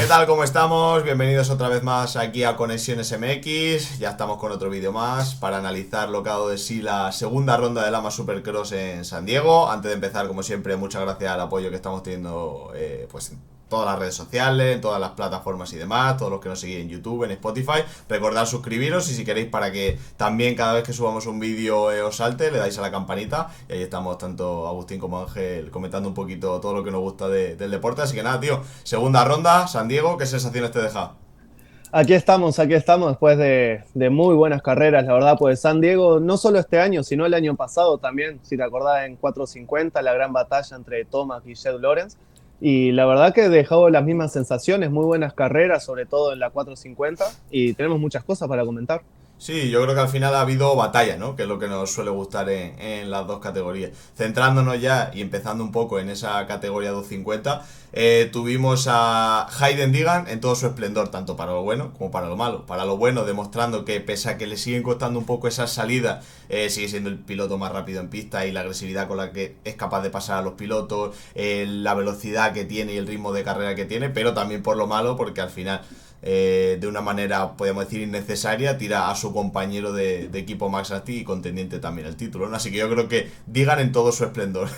tal? ¿Cómo estamos? Bienvenidos otra vez más aquí a Conexiones MX. Ya estamos con otro vídeo más para analizar lo que ha dado de sí la segunda ronda del AMA Supercross en San Diego. Antes de empezar, como siempre, muchas gracias al apoyo que estamos teniendo pues en todas las redes sociales, en todas las plataformas y demás, todos los que nos siguen en YouTube, en Spotify. Recordad suscribiros y si queréis para que también cada vez que subamos un vídeo os salte, le dais a la campanita. Y ahí estamos tanto Agustín como Ángel comentando un poquito todo lo que nos gusta del deporte. Así que nada, tío, segunda ronda, San Diego, ¿qué sensaciones te deja? Aquí estamos después de muy buenas carreras, la verdad, pues San Diego, no solo este año, sino el año pasado también, si te acordás, en 450, la gran batalla entre Thomas y Jed Lawrence, y la verdad que dejó las mismas sensaciones, muy buenas carreras, sobre todo en la 450, y tenemos muchas cosas para comentar. Sí, yo creo que al final ha habido batalla, ¿no? Que es lo que nos suele gustar en las dos categorías. Centrándonos ya y empezando un poco en esa categoría 250, tuvimos a Hayden Digan en todo su esplendor, tanto para lo bueno como para lo malo. Para lo bueno, demostrando que pese a que le siguen costando un poco esas salidas, sigue siendo el piloto más rápido en pista y la agresividad con la que es capaz de pasar a los pilotos, la velocidad que tiene y el ritmo de carrera que tiene, pero también por lo malo, porque al final de una manera, podríamos decir, innecesaria, tira a su compañero de equipo Max Asti y contendiente también el título, ¿no? Así que yo creo que digan en todo su esplendor.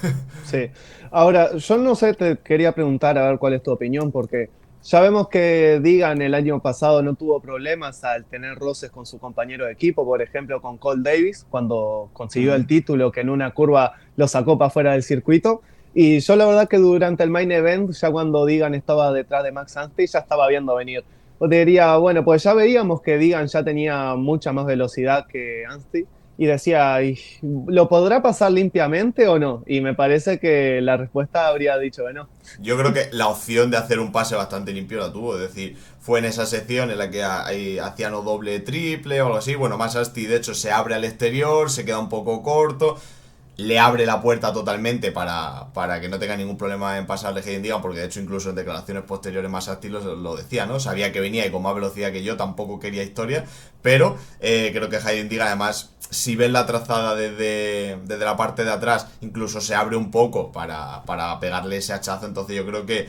Sí. Ahora, yo no sé, te quería preguntar a ver cuál es tu opinión, porque ya vemos que Digan el año pasado no tuvo problemas al tener roces con su compañero de equipo, por ejemplo, con Cole Davis, cuando consiguió el título, que en una curva lo sacó para fuera del circuito. Y yo la verdad que durante el main event, ya cuando Digan estaba detrás de Max Anstey, ya estaba viendo venir. Yo te diría, bueno, pues ya veíamos que Digan ya tenía mucha más velocidad que Anstey y decía, ¿lo podrá pasar limpiamente o no? Y me parece que la respuesta habría dicho que no. Yo creo que la opción de hacer un pase bastante limpio la tuvo, es decir, fue en esa sección en la que hacían o doble triple o algo así. Bueno, más Asti de hecho se abre al exterior, se queda un poco corto, le abre la puerta totalmente para que no tenga ningún problema en pasarle Hayden Digan, porque de hecho incluso en declaraciones posteriores más activos lo decía, ¿no? Sabía que venía y con más velocidad que yo, tampoco quería historia, pero creo que Hayden Digan además, si ves la trazada desde la parte de atrás, incluso se abre un poco para pegarle ese hachazo, entonces yo creo que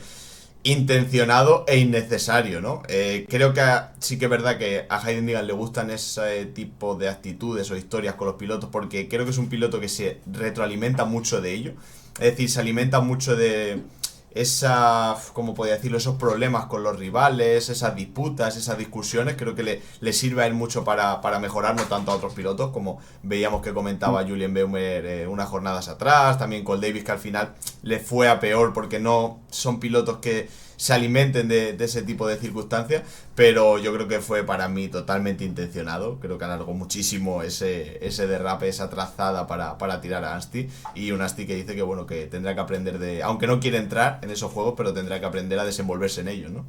intencionado e innecesario, ¿no? Creo que sí que es verdad que a Hayden Digan le gustan ese tipo de actitudes o historias con los pilotos porque creo que es un piloto que se retroalimenta mucho de ello. Es decir, se alimenta mucho de esa, ¿cómo podría decirlo? Esos problemas con los rivales, esas disputas, esas discusiones, creo que le sirve a él mucho para mejorar, no tanto a otros pilotos, como veíamos que comentaba Julien Beumer unas jornadas atrás, también con Davis que al final le fue a peor porque no son pilotos que se alimenten de ese tipo de circunstancias, pero yo creo que fue para mí totalmente intencionado. Creo que alargó muchísimo ese derrape, esa trazada para tirar a Asti. Y un Asti que dice que bueno, que tendrá que aprender aunque no quiere entrar en esos juegos, pero tendrá que aprender a desenvolverse en ellos, ¿no?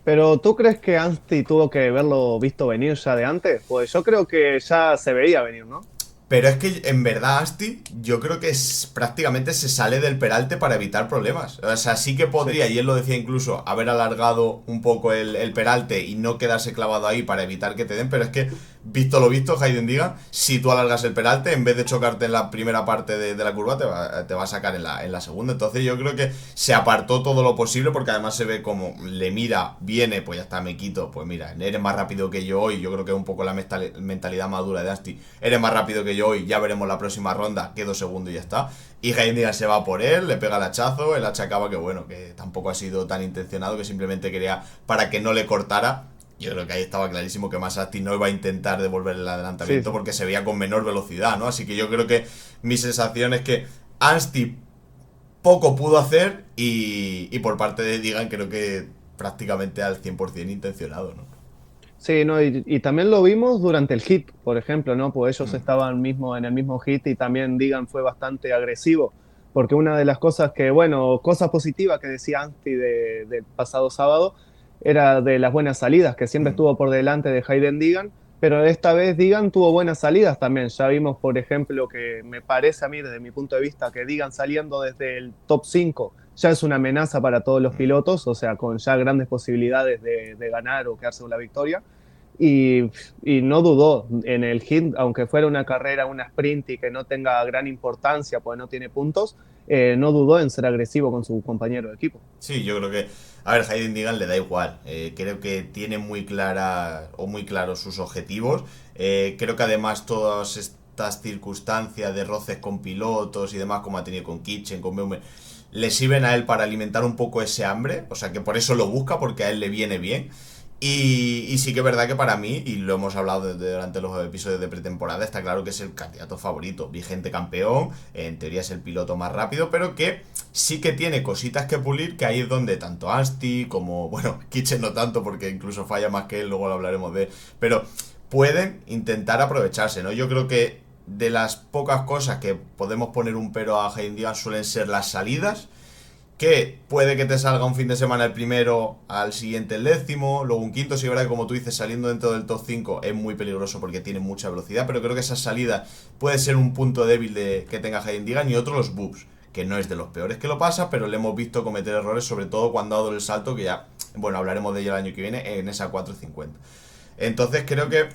Pero ¿tú crees que Anstey tuvo que verlo visto venir ya de antes? Pues yo creo que ya se veía venir, ¿no? Pero es que en verdad Asti, yo creo que prácticamente se sale del peralte para evitar problemas. O sea, sí que Sí. podría, y él lo decía incluso, haber alargado un poco el peralte y no quedarse clavado ahí para evitar que te den. Pero es que, visto lo visto, Hayden diga, si tú alargas el peralte, en vez de chocarte en la primera parte de la curva, te va a sacar en la segunda. Entonces yo creo que se apartó todo lo posible porque además se ve como le mira, viene, pues ya está, me quito. Pues mira, eres más rápido que yo hoy. Yo creo que es un poco la mentalidad madura de Asti. Eres más rápido que yo hoy, ya veremos la próxima ronda, quedo segundo y ya está. Y Hayden se va por él, le pega el hachazo, el hacha acaba que bueno, que tampoco ha sido tan intencionado, que simplemente quería para que no le cortara. Yo creo que ahí estaba clarísimo que Massasti no iba a intentar devolver el Sí, adelantamiento sí. porque se veía con menor velocidad, ¿no? Así que yo creo que mi sensación es que Ansti poco pudo hacer y por parte de Digan creo que prácticamente al 100% intencionado, ¿no? Sí, no, y también lo vimos durante el hit, por ejemplo, ¿no? Pues ellos estaban mismo en el mismo hit y también Digan fue bastante agresivo, porque una de las cosas que, bueno, cosas positivas que decía Anstey del pasado sábado era de las buenas salidas, que siempre estuvo por delante de Hayden Digan, pero esta vez Digan tuvo buenas salidas también. Ya vimos, por ejemplo, que me parece a mí, desde mi punto de vista, que Digan saliendo desde el top 5 ya es una amenaza para todos los pilotos, o sea, con ya grandes posibilidades de ganar o quedarse con la victoria. y, y no dudó en el hit, aunque fuera una carrera, una sprint y que no tenga gran importancia porque no tiene puntos, no dudó en ser agresivo con su compañero de equipo. Sí, yo creo que, a ver, Hayden Digan le da igual. Creo que tiene muy clara o muy claros sus objetivos. Creo que además todas estas circunstancias de roces con pilotos y demás, como ha tenido con Kitchen, con Beumer, le sirven a él para alimentar un poco ese hambre. O sea que por eso lo busca, porque a él le viene bien. Y sí que es verdad que para mí, y lo hemos hablado durante los episodios de pretemporada, está claro que es el candidato favorito. Vigente campeón, en teoría es el piloto más rápido, pero que sí que tiene cositas que pulir, que ahí es donde tanto Asti como, bueno, Kitchen no tanto porque incluso falla más que él, luego lo hablaremos de él, pero pueden intentar aprovecharse, ¿no? Yo creo que de las pocas cosas que podemos poner un pero a Hayden Digan suelen ser las salidas, que puede que te salga un fin de semana el primero, al siguiente el décimo, luego un quinto. Sí, es verdad que como tú dices, saliendo dentro del top 5 es muy peligroso porque tiene mucha velocidad, pero creo que esa salida puede ser un punto débil de que tenga Hayden Digan. Y otro, los boops, que no es de los peores que lo pasa, pero le hemos visto cometer errores, sobre todo cuando ha dado el salto, que ya, bueno, hablaremos de ello el año que viene, en esa 450. Entonces creo que,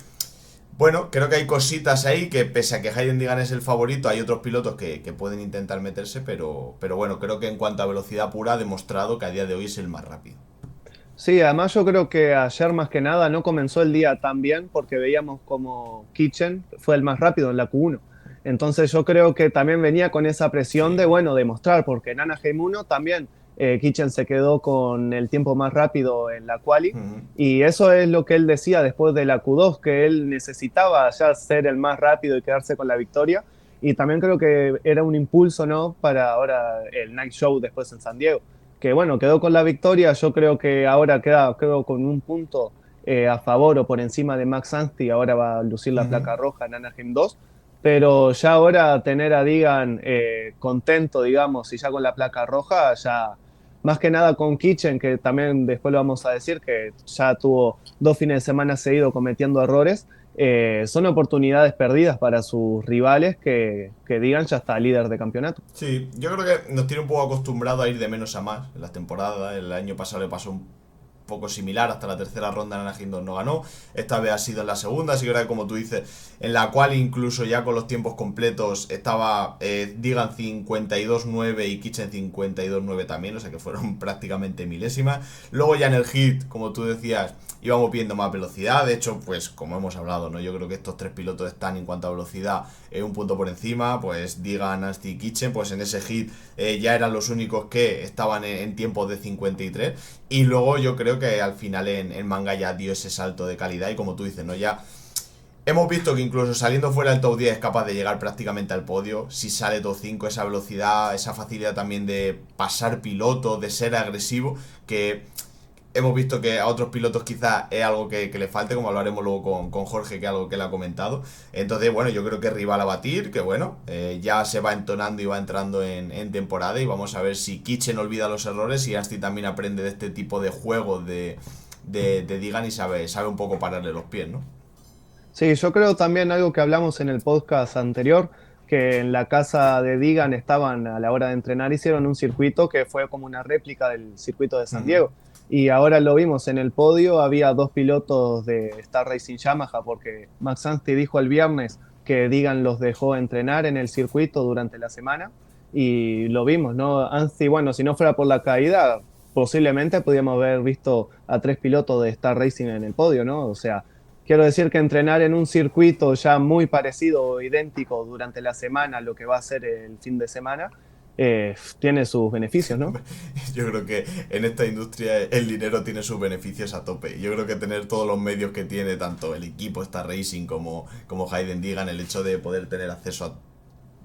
bueno, creo que hay cositas ahí que, pese a que Hayden Digan es el favorito, hay otros pilotos que pueden intentar meterse, pero bueno, creo que en cuanto a velocidad pura ha demostrado que a día de hoy es el más rápido. Sí, además yo creo que ayer más que nada no comenzó el día tan bien porque veíamos como Kitchen fue el más rápido en la Q1. Entonces yo creo que también venía con esa presión de, Sí. bueno, demostrar, porque en Anaheim 1 también Kitchen se quedó con el tiempo más rápido en la quali Ujú. y eso es lo que él decía después de la Q2, que él necesitaba ya ser el más rápido y quedarse con la victoria. Y también creo que era un impulso, ¿no? Para ahora el Night Show después en San Diego que bueno, quedó con la victoria. Yo creo que ahora quedó con un punto a favor o por encima de Max Anstey. Ahora va a lucir la Ujú. placa roja en Anaheim 2. Pero ya ahora tener a Digan contento, digamos, y ya con la placa roja, ya más que nada con Kitchen, que también después lo vamos a decir, que ya tuvo 2 fines de semana seguido cometiendo errores, son oportunidades perdidas para sus rivales que Digan ya está líder de campeonato. Sí, yo creo que nos tiene un poco acostumbrado a ir de menos a más en las temporadas. El año pasado le pasó un poco similar, hasta la tercera ronda en Anaheim 2 no ganó. Esta vez ha sido en la segunda, así que era como tú dices, en la cual incluso ya con los tiempos completos estaba Digan 52-9 y Kitchen 52-9 también, o sea que fueron prácticamente milésimas. Luego ya en el hit, como tú decías, íbamos viendo más velocidad. De hecho, pues como hemos hablado, ¿no? Yo creo que estos tres pilotos están en cuanto a velocidad un punto por encima. Pues Digan, Asti y Kitchen, pues en ese hit ya eran los únicos que estaban en tiempos de 53. Y luego yo creo que al final en manga ya dio ese salto de calidad. Y como tú dices, ¿no? Ya hemos visto que incluso saliendo fuera del top 10 es capaz de llegar prácticamente al podio. Si sale top 5, esa velocidad, esa facilidad también de pasar piloto, de ser agresivo, que hemos visto que a otros pilotos quizás es algo que le falte, como hablaremos luego con Jorge, que es algo que le ha comentado. Entonces, bueno, yo creo que rival a batir, que bueno, ya se va entonando y va entrando en temporada, y vamos a ver si Kitchen olvida los errores y Asti también aprende de este tipo de juegos de Digan y sabe un poco pararle los pies, ¿no? Sí, yo creo también algo que hablamos en el podcast anterior, que en la casa de Digan estaban a la hora de entrenar, hicieron un circuito que fue como una réplica del circuito de San Ujú. Diego. Y ahora lo vimos en el podio, había 2 pilotos de Star Racing Yamaha, porque Max Anstey dijo el viernes que Digan los dejó entrenar en el circuito durante la semana. Y lo vimos, ¿no? Anstey, bueno, si no fuera por la caída, posiblemente podríamos haber visto a 3 pilotos de Star Racing en el podio, ¿no? O sea, quiero decir que entrenar en un circuito ya muy parecido o idéntico durante la semana a lo que va a ser el fin de semana, tiene sus beneficios, ¿no? Yo creo que en esta industria el dinero tiene sus beneficios a tope. Yo creo que tener todos los medios que tiene, tanto el equipo Star Racing como Hayden Digan, el hecho de poder tener acceso a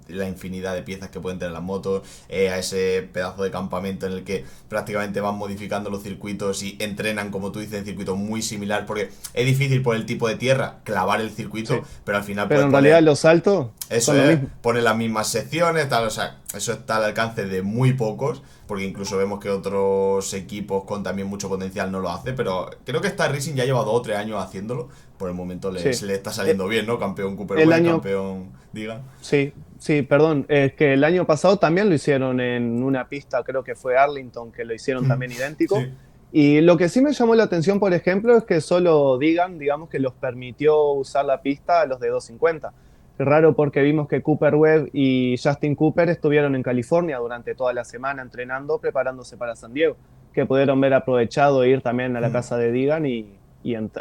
la infinidad de piezas que pueden tener las motos, a ese pedazo de campamento en el que prácticamente van modificando los circuitos y entrenan, como tú dices, en circuitos muy similar, porque es difícil por el tipo de tierra clavar el circuito, Sí. pero al final Pero puedes en realidad poner los saltos eso son lo es, mismo. pone las mismas secciones, tal, o sea, eso está al alcance de muy pocos, porque incluso vemos que otros equipos con también mucho potencial no lo hacen, pero creo que Star Racing ya lleva 2 o 3 años haciéndolo, por el momento Sí. se le está Eh, saliendo bien, ¿no? Campeón El Cooperway, año, campeón Digan. sí, sí, perdón, es que el año pasado también lo hicieron en una pista, creo que fue Arlington, que lo hicieron también idéntico. Sí. Y lo que sí me llamó la atención, por ejemplo, es que solo digamos que los permitió usar la pista a los de 250. Qué raro porque vimos que Cooper Webb y Justin Cooper estuvieron en California durante toda la semana entrenando, preparándose para San Diego, que pudieron ver aprovechado e ir también a la Mm. casa de Digan y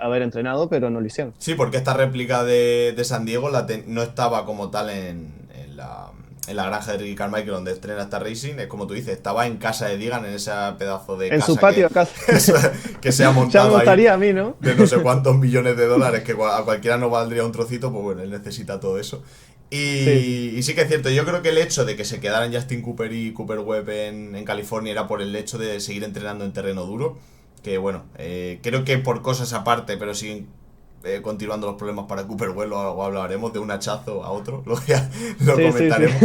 haber entrenado, pero no lo hicieron. Sí, porque esta réplica de San Diego no estaba como tal en la granja de Ricky Carmichael donde estrena esta Racing. Es como tú dices, estaba en casa de Digan, en ese pedazo de En su casa patio acá. que se ha Ya me montado ahí gustaría a mí, ¿no? de no sé cuántos millones de dólares, que a cualquiera no valdría un trocito, pues bueno, él necesita todo eso. Sí, sí. Y sí que es cierto, yo creo que el hecho de que se quedaran Justin Cooper y Cooper Webb en California era por el hecho de seguir entrenando en terreno duro. Que bueno, creo que por cosas aparte, pero siguen continuando los problemas para Cooper Webb, lo hablaremos de un hachazo a otro, lo Sí, sí, sí. comentaremos.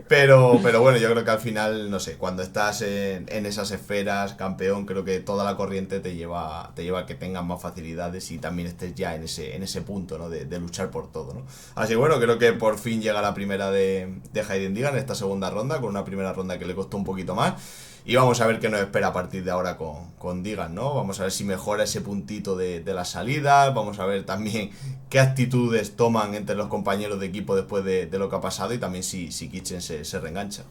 Pero bueno, yo creo que al final, no sé, cuando estás en esas esferas, campeón, creo que toda la corriente te lleva a que tengas más facilidades y también estés ya en ese punto, ¿no? De luchar por todo, ¿no? Así que bueno, creo que por fin llega la primera de Hayden Digan, esta segunda ronda, con una primera ronda que le costó un poquito más. Y vamos a ver qué nos espera a partir de ahora con Digan, ¿no? Vamos a ver si mejora ese puntito de la salida. Vamos a ver también qué actitudes toman entre los compañeros de equipo después de lo que ha pasado y también si Kitchen se reengancha.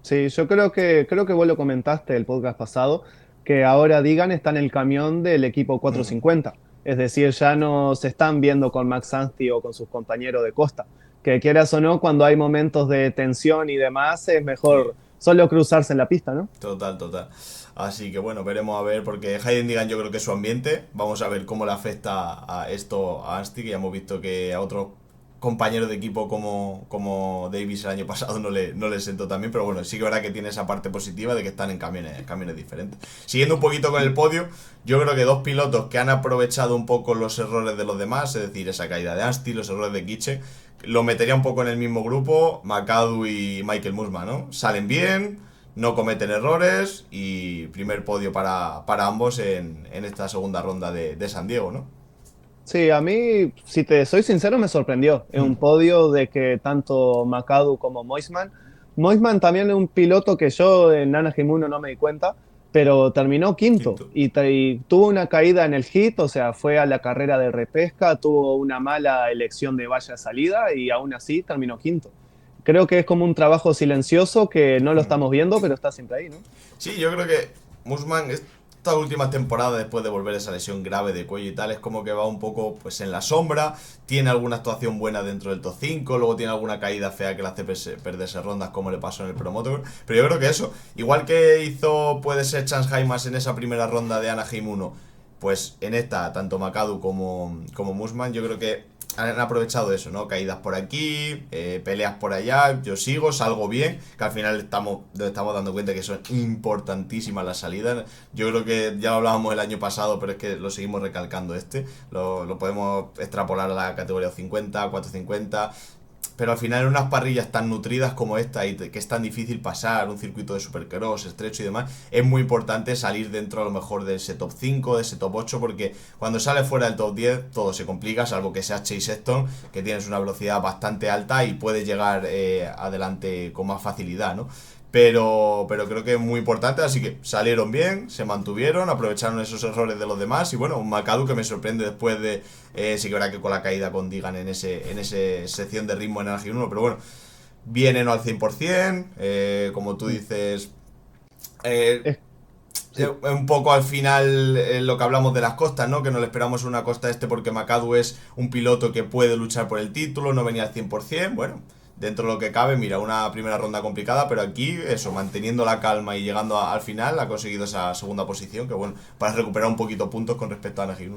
Sí, yo creo que vos lo comentaste el podcast pasado, que ahora Digan está en el camión del equipo Mm, 450. Es decir, ya no se están viendo con Max Anstey o con sus compañeros de Costa. Que quieras o no, cuando hay momentos de tensión y demás, es sí, mejor solo cruzarse en la pista, ¿no? total, total. Así que bueno, veremos a ver, porque Hayden Digan yo creo que es su ambiente. Vamos a ver cómo le afecta a esto a Asti, que ya hemos visto que a otros compañeros de equipo como Davis el año pasado no le sentó tan bien, pero bueno, sí que es verdad que tiene esa parte positiva de que están en camiones diferentes. Siguiendo un poquito con el podio, yo creo que dos pilotos que han aprovechado un poco los errores de los demás, es decir, esa caída de Asti, los errores de Kitchen, lo metería un poco en el mismo grupo, McAdoo y Michael Musma, ¿no? Salen bien, no cometen errores y primer podio para ambos en esta segunda ronda de San Diego, ¿no? Sí, a mí, si te soy sincero, me sorprendió. Es un podio de que tanto McAdoo como Moisman también es un piloto que yo en Anaheim 1 no me di cuenta, pero terminó quinto Quinto. y tuvo una caída en el hit, o sea, fue a la carrera de repesca, tuvo una mala elección de valla de salida y aún así terminó quinto. Creo que es como un trabajo silencioso que no lo estamos viendo, pero está siempre ahí, ¿no? Sí, yo creo que Musman esta última temporada después de volver esa lesión grave de cuello y tal es como que va un poco pues en la sombra, tiene alguna actuación buena dentro del top 5, luego tiene alguna caída fea que le hace perderse rondas como le pasó en el Promotor, pero yo creo que eso, igual que hizo puede ser Chance Hymas en esa primera ronda de Anaheim 1, pues en esta tanto McAdoo como Musman yo creo que han aprovechado eso, ¿no? Caídas por aquí, peleas por allá, yo salgo bien, que al final nos estamos dando cuenta que son importantísimas las salidas. Yo creo que ya lo hablábamos el año pasado, pero es que lo seguimos recalcando lo podemos extrapolar a la categoría 50, 450, pero al final en unas parrillas tan nutridas como esta y que es tan difícil pasar, un circuito de supercross, estrecho y demás, es muy importante salir dentro a lo mejor de ese top 5, de ese top 8, porque cuando sales fuera del top 10 todo se complica, salvo que seas Chase Sexton, que tienes una velocidad bastante alta y puedes llegar adelante con más facilidad, ¿no? Pero creo que es muy importante, así que salieron bien, se mantuvieron, aprovecharon esos errores de los demás y bueno, un McAdoo que me sorprende después de, sí que verá que con la caída con Digan en ese sección de ritmo en el G1, pero bueno, viene no al 100%, como tú dices, eh, Es, sí. un poco al final lo que hablamos de las costas, ¿no? Que no le esperamos una costa porque McAdoo es un piloto que puede luchar por el título, no venía al 100%, bueno, dentro de lo que cabe, mira, una primera ronda complicada, pero aquí, eso, manteniendo la calma y llegando al final, ha conseguido esa segunda posición, que bueno, para recuperar un poquito puntos con respecto a Anaheim.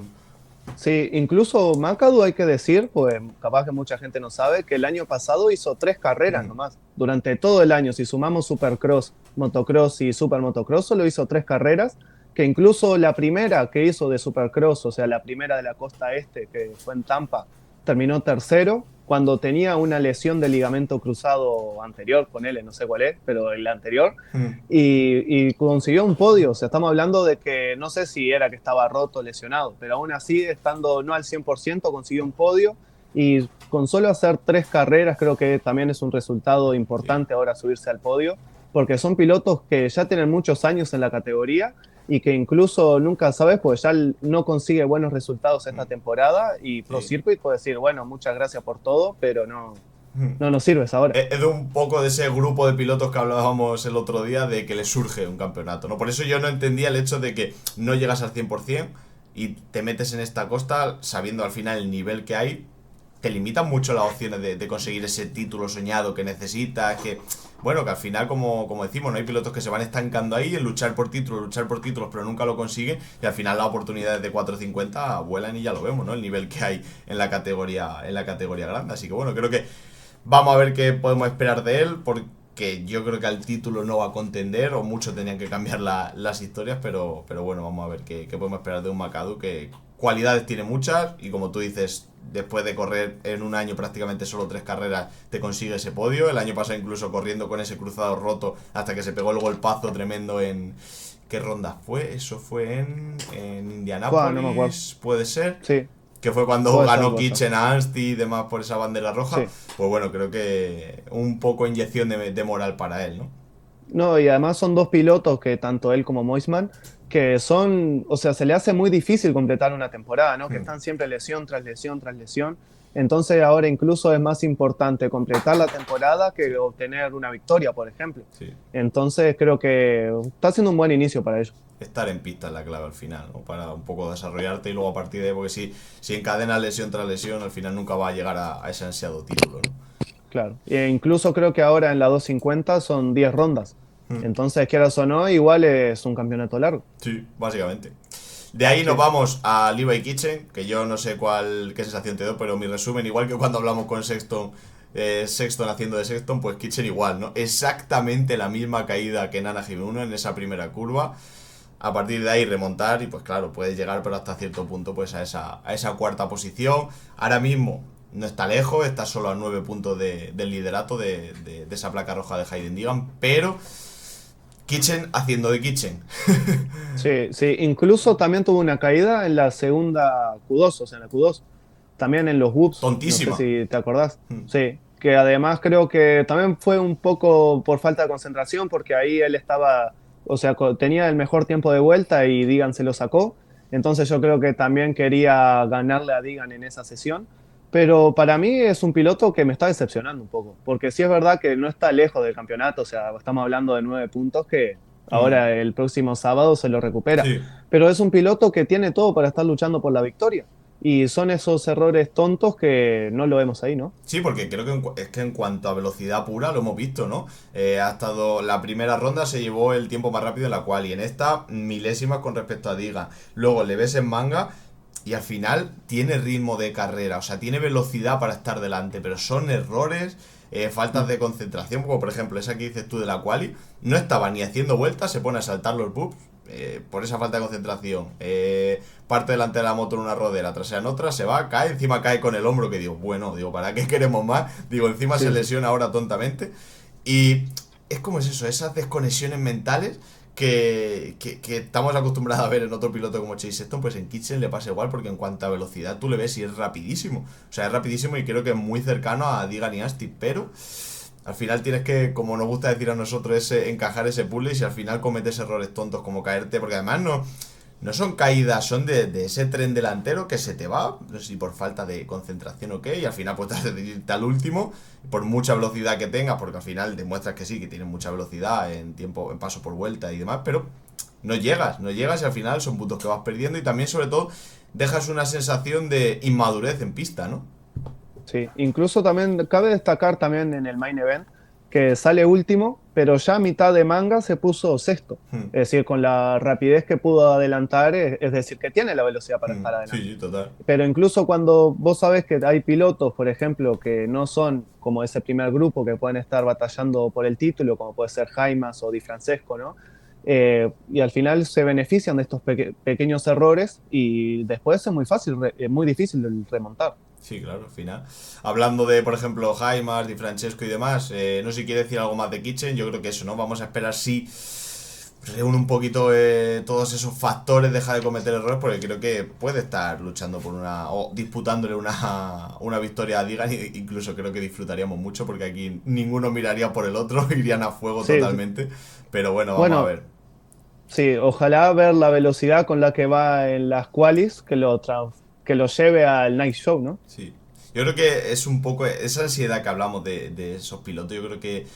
Sí, incluso McAdoo hay que decir, pues capaz que mucha gente no sabe, que el año pasado hizo 3 carreras Mm, nomás. Durante todo el año, si sumamos Supercross, Motocross y Super Motocross, solo hizo 3 carreras, que incluso la primera que hizo de Supercross, o sea, la primera de la costa este, que fue en Tampa, terminó tercero, cuando tenía una lesión de ligamento cruzado anterior, con él, no sé cuál es, pero el anterior, mm. y consiguió un podio. O sea, estamos hablando de que no sé si era que estaba roto o lesionado, pero aún así, estando no al 100%, consiguió un podio y con solo hacer 3 carreras creo que también es un resultado Sí. importante ahora subirse al podio. porque son pilotos que ya tienen muchos años en la categoría y que incluso nunca sabes, pues ya no consigue buenos resultados esta Mm, temporada y Pro sí. Circuit puede decir, bueno, muchas gracias por todo, pero no, Mm. no nos sirves ahora. Es de un poco de ese grupo de pilotos que hablábamos el otro día de que les surge un campeonato, ¿no? Por eso yo no entendía el hecho de que no llegas al 100% y te metes en esta costa sabiendo al final el nivel que hay, te limitan mucho las opciones de conseguir ese título soñado que necesitas, que, bueno, que al final, como decimos, no hay pilotos que se van estancando ahí en luchar por títulos, pero nunca lo consiguen, y al final las oportunidades de 450 vuelan y ya lo vemos, ¿no? El nivel que hay en la categoría grande. Así que bueno, creo que vamos a ver qué podemos esperar de él, porque yo creo que al título no va a contender, o mucho tenían que cambiar las historias, pero bueno, vamos a ver qué podemos esperar de un McAdoo, que cualidades tiene muchas, y como tú dices, después de correr en un año prácticamente solo 3 carreras, te consigue ese podio. El año pasado incluso corriendo con ese cruzado roto, hasta que se pegó el golpazo tremendo en... ¿Qué ronda fue? Eso fue en Buah, no me acuerdo. Indianápolis, puede ser, Sí, que fue cuando puede ser, ganó puede ser. Kitchen a Anstey y demás por esa bandera roja. Sí. Pues bueno, creo que un poco inyección de moral para él, ¿no? No, y además son dos pilotos que tanto él como Moisman, que son, o sea, se le hace muy difícil completar una temporada, ¿no? Que Hmm. están siempre lesión tras lesión tras lesión. Entonces ahora incluso es más importante completar la temporada que obtener una victoria, por ejemplo. Sí. Entonces creo que está siendo un buen inicio para ellos. Estar en pista es la clave al final, ¿no? Para un poco desarrollarte y luego a partir de ahí, porque si encadenas lesión tras lesión, al final nunca va a llegar a ese ansiado título, ¿no? Claro. E incluso creo que ahora en la 250 son 10 rondas. Hmm. Entonces, quieras o no, igual es un campeonato largo. Sí, básicamente. De ahí nos Sí, vamos a Levi Kitchen, que yo no sé qué sensación te doy, pero mi resumen, igual que cuando hablamos con Sexton, Sexton haciendo de Sexton, pues Kitchen igual, ¿no? Exactamente la misma caída que en Anaheim 1 en esa primera curva. A partir de ahí remontar y pues claro, puedes llegar pero hasta cierto punto pues a esa cuarta posición. Ahora mismo no está lejos, está solo a 9 puntos del liderato de esa placa roja de Hayden Digan, pero Kitchen haciendo de Kitchen. sí, sí. Incluso también tuvo una caída en la segunda Q2, o sea, en la Q2. También en los whoops, no sé Tontísima. si te acordás. Sí, que además creo que también fue un poco por falta de concentración, porque ahí él estaba, o sea, tenía el mejor tiempo de vuelta y Digan se lo sacó. Entonces yo creo que también quería ganarle a Digan en esa sesión. Pero para mí es un piloto que me está decepcionando un poco, porque sí es verdad que no está lejos del campeonato, o sea, estamos hablando de 9 puntos que Mm, ahora el próximo sábado se lo recupera. sí. Pero es un piloto que tiene todo para estar luchando por la victoria. Y son esos errores tontos que no lo vemos ahí, ¿no? Sí, porque creo que es que en cuanto a velocidad pura lo hemos visto, ¿no? Ha estado la primera ronda se llevó el tiempo más rápido en la cual y en esta milésimas con respecto a Diga. Luego le ves en manga y al final tiene ritmo de carrera, o sea, tiene velocidad para estar delante, pero son errores, faltas de concentración, como por ejemplo esa que dices tú de la quali, no estaba ni haciendo vueltas, se pone a saltar los bumps por esa falta de concentración. Parte delante de la moto en una rodera, trasera en otra, se va, cae, encima cae con el hombro, que digo, bueno, digo, ¿para qué queremos más? Digo, encima se Sí, sí. lesiona ahora tontamente. Y es como es eso, esas desconexiones mentales que estamos acostumbrados a ver en otro piloto como Chase Sexton, pues en Kitchen le pasa igual, porque en cuanto a velocidad tú le ves y es rapidísimo. O sea, es rapidísimo y creo que es muy cercano a Digan y Asti, pero al final tienes que, como nos gusta decir a nosotros, encajar ese puzzle y si al final cometes errores tontos como caerte, porque además no son caídas, son de ese tren delantero que se te va, no sé si por falta de concentración o qué, y al final pues te has de irte al último, por mucha velocidad que tengas, porque al final demuestras que sí, que tienes mucha velocidad en tiempo, en paso por vuelta y demás, pero no llegas y al final son puntos que vas perdiendo y también sobre todo dejas una sensación de inmadurez en pista, ¿no? Sí, incluso también cabe destacar también en el main event que sale último, pero ya a mitad de manga se puso sexto. Hmm, Es decir, con la rapidez que pudo adelantar, es decir, que tiene la velocidad para estar sí, adelante. sí, total. Pero incluso cuando vos sabés que hay pilotos, por ejemplo, que no son como ese primer grupo que pueden estar batallando por el título, como puede ser Jaimas o Di Francesco, ¿no? Y al final se benefician de estos pequeños errores y después es muy fácil, muy difícil remontar. Sí, claro, al final. Hablando de, por ejemplo, Jaimar, Di Francesco y demás, no sé si quiere decir algo más de Kitchen, yo creo que eso, ¿no? Vamos a esperar si reúne un poquito todos esos factores, deja de cometer errores, porque creo que puede estar luchando por o disputándole una victoria a Digan, e incluso creo que disfrutaríamos mucho, porque aquí ninguno miraría por el otro, irían a fuego Sí, totalmente, pero bueno, vamos a bueno, ver. sí, ojalá ver la velocidad con la que va en las qualis que lo lleve al Night Show, ¿no? Sí. Yo creo que es un poco esa ansiedad que hablamos de esos pilotos, yo creo que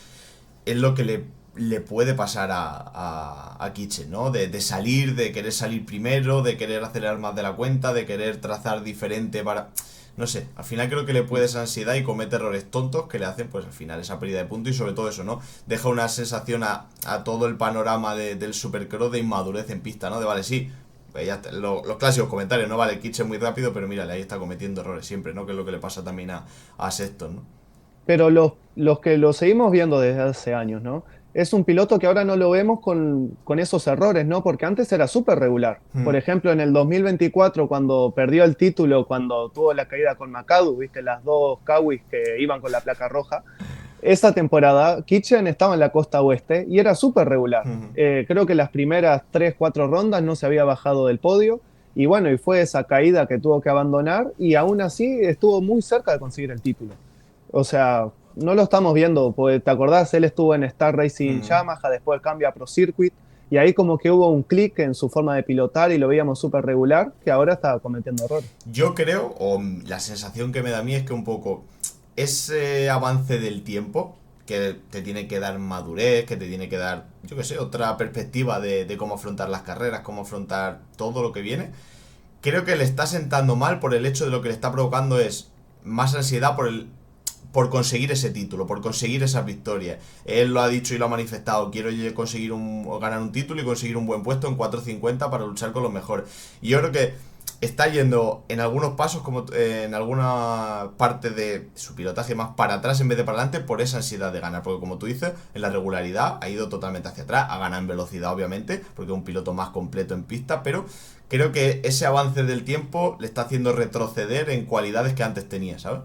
es lo que le puede pasar a Kitchen, ¿no? De salir, de querer salir primero, de querer acelerar más de la cuenta, de querer trazar diferente para... No sé, al final creo que le puede esa ansiedad y comete errores tontos que le hacen, pues al final, esa pérdida de puntos y sobre todo eso, ¿no? Deja una sensación a todo el panorama del Supercross de inmadurez en pista, ¿no? De vale, sí, pues ya está, los clásicos comentarios, ¿no? Vale, Kitchen muy rápido, pero mírale, ahí está cometiendo errores siempre, ¿no? Que es lo que le pasa también a Sexton, ¿no? Pero los que lo seguimos viendo desde hace años, ¿no? Es un piloto que ahora no lo vemos con esos errores, ¿no? Porque antes era súper regular. Por Hmm. ejemplo, en el 2024, cuando perdió el título, cuando tuvo la caída con McAdoo, ¿viste? Las dos Kawis que iban con la placa roja. Esa temporada, Kitchen estaba en la costa oeste y era súper regular. Hmm. Creo que las primeras 3, 4 rondas no se había bajado del podio. Y bueno, y fue esa caída que tuvo que abandonar y aún así estuvo muy cerca de conseguir el título. O sea, no lo estamos viendo, porque te acordás, él estuvo en Star Racing Hmm. Yamaha, después cambia a Pro Circuit, y ahí como que hubo un clic en su forma de pilotar y lo veíamos súper regular, que ahora está cometiendo errores. Yo creo, o la sensación que me da a mí es que un poco ese avance del tiempo que te tiene que dar madurez, que te tiene que dar, yo qué sé, otra perspectiva de cómo afrontar las carreras, cómo afrontar todo lo que viene, creo que le está sentando mal por el hecho de lo que le está provocando es más ansiedad por conseguir ese título, por conseguir esa victoria. Él lo ha dicho y lo ha manifestado, quiero conseguir o ganar un título y conseguir un buen puesto en 450 para luchar con los mejores. Y yo creo que está yendo en algunos pasos, como en alguna parte de su pilotaje más para atrás en vez de para adelante por esa ansiedad de ganar. Porque como tú dices, en la regularidad ha ido totalmente hacia atrás, ha ganado en velocidad obviamente, porque es un piloto más completo en pista, pero creo que ese avance del tiempo le está haciendo retroceder en cualidades que antes tenía, ¿sabes?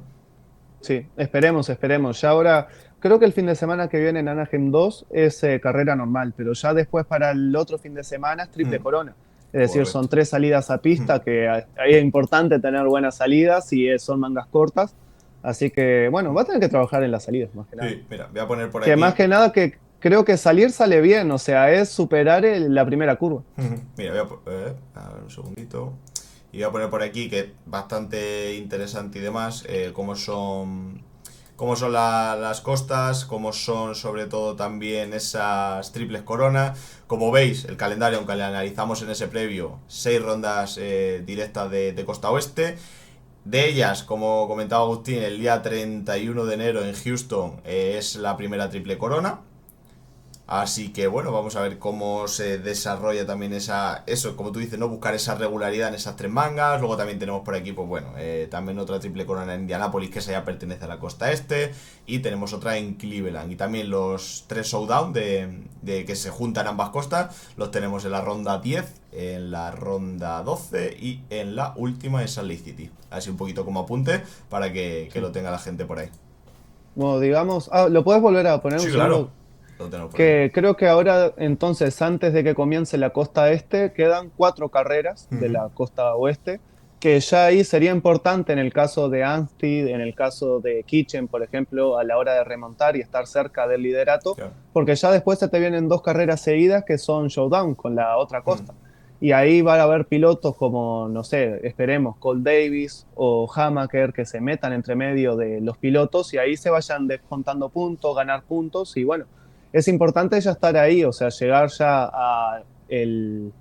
Sí, esperemos, esperemos. Ya ahora, creo que el fin de semana que viene en Anaheim 2 es carrera normal, pero ya después para el otro fin de semana es triple Mm, corona. Es decir, son correcto. 3 salidas a pista, que ahí es importante tener buenas salidas y son mangas cortas. Así que, bueno, va a tener que trabajar en las salidas, más que nada. Sí, mira, voy a poner por Que más aquí. que nada que creo que salir sale bien, o sea, es superar la primera curva. Mira, a ver un segundito. Y voy a poner por aquí que es bastante interesante y demás, cómo son las costas, cómo son sobre todo también esas triples coronas. Como veis, el calendario, aunque le analizamos en ese previo, 6 rondas directas de costa oeste. De ellas, como comentaba Agustín, el día 31 de enero en Houston es la primera triple corona. Así que bueno, vamos a ver cómo se desarrolla también eso, como tú dices, ¿no? Buscar esa regularidad en esas 3 mangas. Luego también tenemos por aquí, pues bueno, también otra triple corona en Indianápolis, que esa ya pertenece a la costa este. Y tenemos otra en Cleveland. Y también los 3 showdown de que se juntan ambas costas, los tenemos en la ronda 10, en la ronda 12 y en la última en Salt Lake City. Así un poquito como apunte para que Sí. lo tenga la gente por ahí. Bueno, digamos, ¿lo puedes volver a poner un Sí, claro, segundo? lo tenemos por aquí. Que creo que ahora, entonces, antes de que comience la costa este, quedan 4 carreras de Ujú, la costa oeste, que ya ahí sería importante en el caso de Ansted, en el caso de Kitchen, por ejemplo, a la hora de remontar y estar cerca del liderato, claro. porque ya después se te vienen 2 carreras seguidas que son showdown con la otra Mm. costa. Y ahí van a haber pilotos como, no sé, esperemos, Cole Davis o Hamaker que se metan entre medio de los pilotos y ahí se vayan descontando puntos, ganar puntos y bueno, es importante ya estar ahí, o sea, llegar ya a el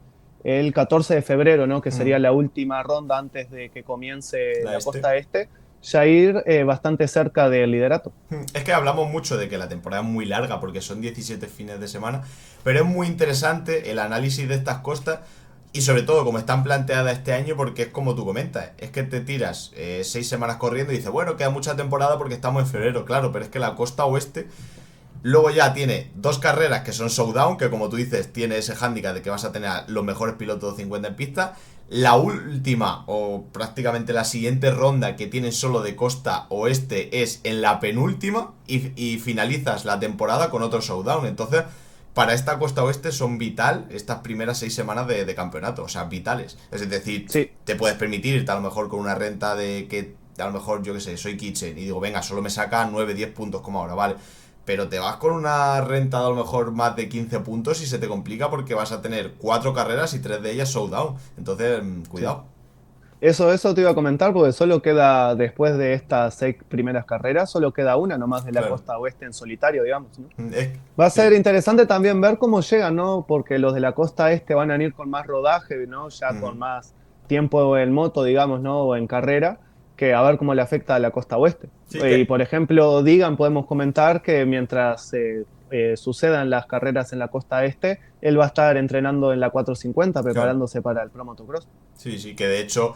14 de febrero, ¿no? Que Mm. sería la última ronda antes de que comience La la este. costa este, ya ir bastante cerca del liderato. Es que hablamos mucho de que la temporada es muy larga porque son 17 fines de semana, pero es muy interesante el análisis de estas costas y sobre todo como están planteadas este año porque es como tú comentas, es que te tiras 6 semanas corriendo y dices, bueno, queda mucha temporada porque estamos en febrero, claro, pero es que la costa oeste luego ya tiene 2 carreras que son showdown, que como tú dices, tiene ese hándicap de que vas a tener a los mejores pilotos de 50 en pista. La última, o prácticamente la siguiente ronda que tienen solo de costa oeste es en la penúltima y finalizas la temporada con otro showdown. Entonces, para esta costa oeste son vital estas primeras 6 semanas de campeonato, o sea, vitales. Es decir, Sí, te puedes permitir irte a lo mejor con una renta de que a lo mejor, yo que sé, soy Kitchen y digo, venga, solo me saca 9 10 puntos como ahora, vale. Pero te vas con una renta de a lo mejor más de 15 puntos y se te complica porque vas a tener 4 carreras y 3 de ellas showdown. Entonces, sí. cuidado. Eso te iba a comentar porque solo queda, después de estas 6 primeras carreras, solo queda una nomás de la Claro. costa oeste en solitario, digamos, ¿no? Es, Va a ser sí. interesante también ver cómo llegan, ¿no? Porque los de la costa este van a ir con más rodaje, ¿no? Ya Ujú. con más tiempo en moto, digamos, ¿no? O en carrera, que a ver cómo le afecta a la costa oeste. Sí, Y que por ejemplo, Digan, podemos comentar que mientras sucedan las carreras en la costa este, él va a estar entrenando en la 450, claro. preparándose para el Pro Motocross. Sí, sí, que de hecho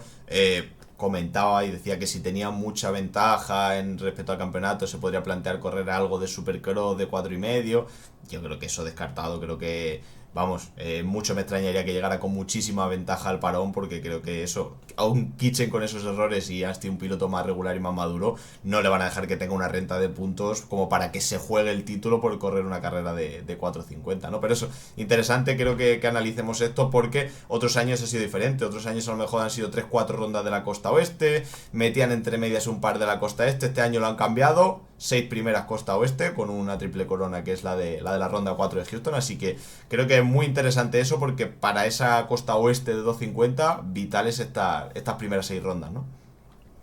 comentaba y decía que si tenía mucha ventaja en respecto al campeonato se podría plantear correr algo de Supercross de 4,5. Yo creo que eso descartado, creo que, vamos, mucho me extrañaría que llegara con muchísima ventaja al parón porque creo que eso, a un Kitchen con esos errores y hasta un piloto más regular y más maduro, no le van a dejar que tenga una renta de puntos como para que se juegue el título por correr una carrera de 4,50, ¿no? Pero eso, interesante creo que analicemos esto porque otros años ha sido diferente, otros años a lo mejor han sido 3 4 rondas de la costa oeste, metían entre medias un par de la costa este año lo han cambiado, 6 primeras costa oeste con una triple corona que es la de la ronda 4 de Houston, así que creo que es muy interesante eso porque para esa costa oeste de 250 vitales estas primeras 6 rondas, ¿no?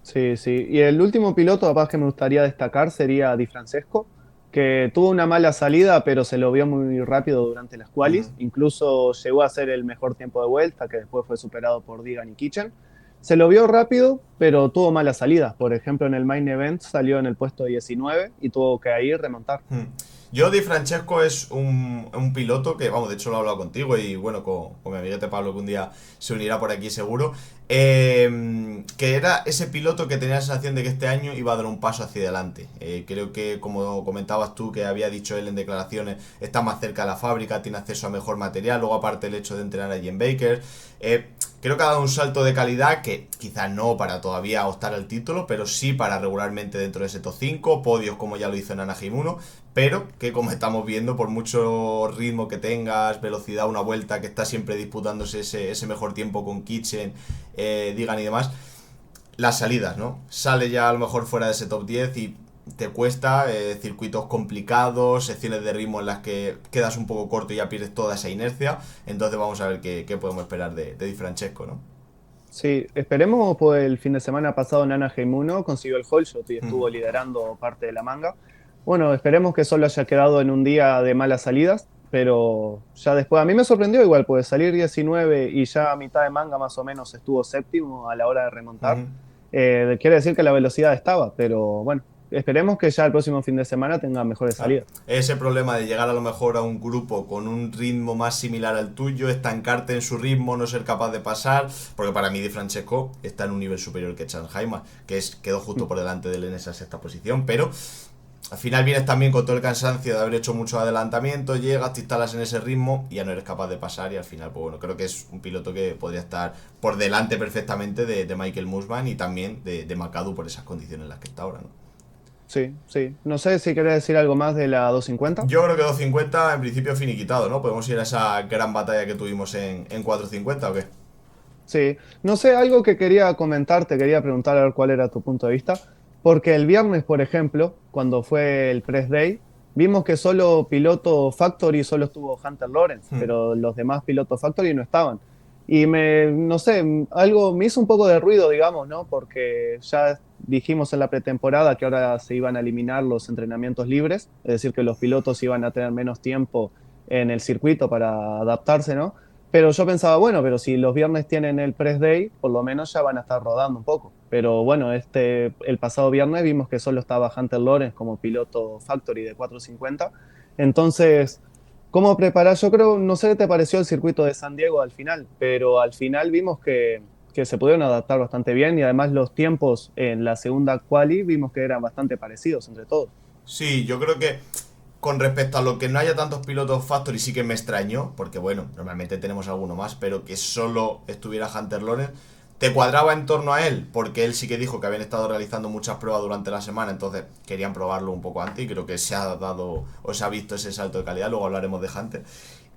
Sí, sí. Y el último piloto, capaz que me gustaría destacar, sería Di Francesco, que tuvo una mala salida, pero se lo vio muy rápido durante las Ujú. qualis. Incluso llegó a ser el mejor tiempo de vuelta, que después fue superado por Digan y Kitchen. Se lo vio rápido, pero tuvo malas salidas. Por ejemplo, en el main event salió en el puesto 19 y tuvo que ahí remontar. Hmm. Yo, Di Francesco es un piloto que, vamos, de hecho lo he hablado contigo y bueno, con mi amiguete Pablo que un día se unirá por aquí seguro, que era ese piloto que tenía la sensación de que este año iba a dar un paso hacia adelante. Creo que, como comentabas tú, que había dicho él en declaraciones, está más cerca de la fábrica, tiene acceso a mejor material, luego aparte el hecho de entrenar a Jen Baker. Creo que ha dado un salto de calidad que quizás no para todavía optar al título, pero sí para regularmente dentro de ese top 5, podios como ya lo hizo en Anaheim 1, pero que como estamos viendo, por mucho ritmo que tengas, velocidad, una vuelta que está siempre disputándose ese mejor tiempo con Kitchen, Digan y demás, las salidas, ¿no? Sale ya a lo mejor fuera de ese top 10 y te cuesta, circuitos complicados, secciones de ritmo en las que quedas un poco corto y ya pierdes toda esa inercia. Entonces vamos a ver qué podemos esperar de Di Francesco, ¿no? Sí, esperemos, pues el fin de semana pasado en Anaheim 1 consiguió el whole shot y Mm. estuvo liderando parte de la manga. Bueno, esperemos que solo haya quedado en un día de malas salidas, pero ya después, a mí me sorprendió igual, pues salir 19 y ya a mitad de manga más o menos estuvo séptimo a la hora de remontar. Ujú. Quiere decir que la velocidad estaba, pero bueno, esperemos que ya el próximo fin de semana tenga mejores Claro. salidas. Ese problema de llegar a lo mejor a un grupo con un ritmo más similar al tuyo, estancarte en su ritmo, no ser capaz de pasar, porque para mí Di Francesco está en un nivel superior que Chanhaima, quedó justo por delante de él en esa sexta posición, pero al final vienes también con todo el cansancio de haber hecho muchos adelantamientos, llegas, te instalas en ese ritmo y ya no eres capaz de pasar y al final, pues bueno, creo que es un piloto que podría estar por delante perfectamente de Michael Musman y también de McAdoo por esas condiciones en las que está ahora, ¿no? Sí, sí. No sé si querés decir algo más de la 250. Yo creo que 250 en principio finiquitado, ¿no? Podemos ir a esa gran batalla que tuvimos en 450 o qué. Sí, no sé, algo que quería comentar, te quería preguntar a ver cuál era tu punto de vista, porque el viernes, por ejemplo, cuando fue el press day, vimos que solo piloto Factory solo estuvo Hunter Lawrence, Hmm. pero los demás pilotos Factory no estaban. Y no sé, algo me hizo un poco de ruido, digamos, ¿no? Porque ya dijimos en la pretemporada que ahora se iban a eliminar los entrenamientos libres, es decir, que los pilotos iban a tener menos tiempo en el circuito para adaptarse, ¿no? Pero yo pensaba, bueno, pero si los viernes tienen el press day, por lo menos ya van a estar rodando un poco. Pero bueno, el pasado viernes vimos que solo estaba Hunter Lawrence como piloto Factory de 450. Entonces, ¿cómo preparar? Yo creo, no sé qué te pareció el circuito de San Diego al final, pero al final vimos que se pudieron adaptar bastante bien y además los tiempos en la segunda quali vimos que eran bastante parecidos entre todos. Sí, yo creo que con respecto a lo que no haya tantos pilotos Factory sí que me extrañó, porque bueno, normalmente tenemos alguno más, pero que solo estuviera Hunter Lawrence, ¿Te cuadraba en torno a él? Porque él sí que dijo que habían estado realizando muchas pruebas durante la semana, entonces querían probarlo un poco antes y creo que se ha dado o se ha visto ese salto de calidad, luego hablaremos de Hunter.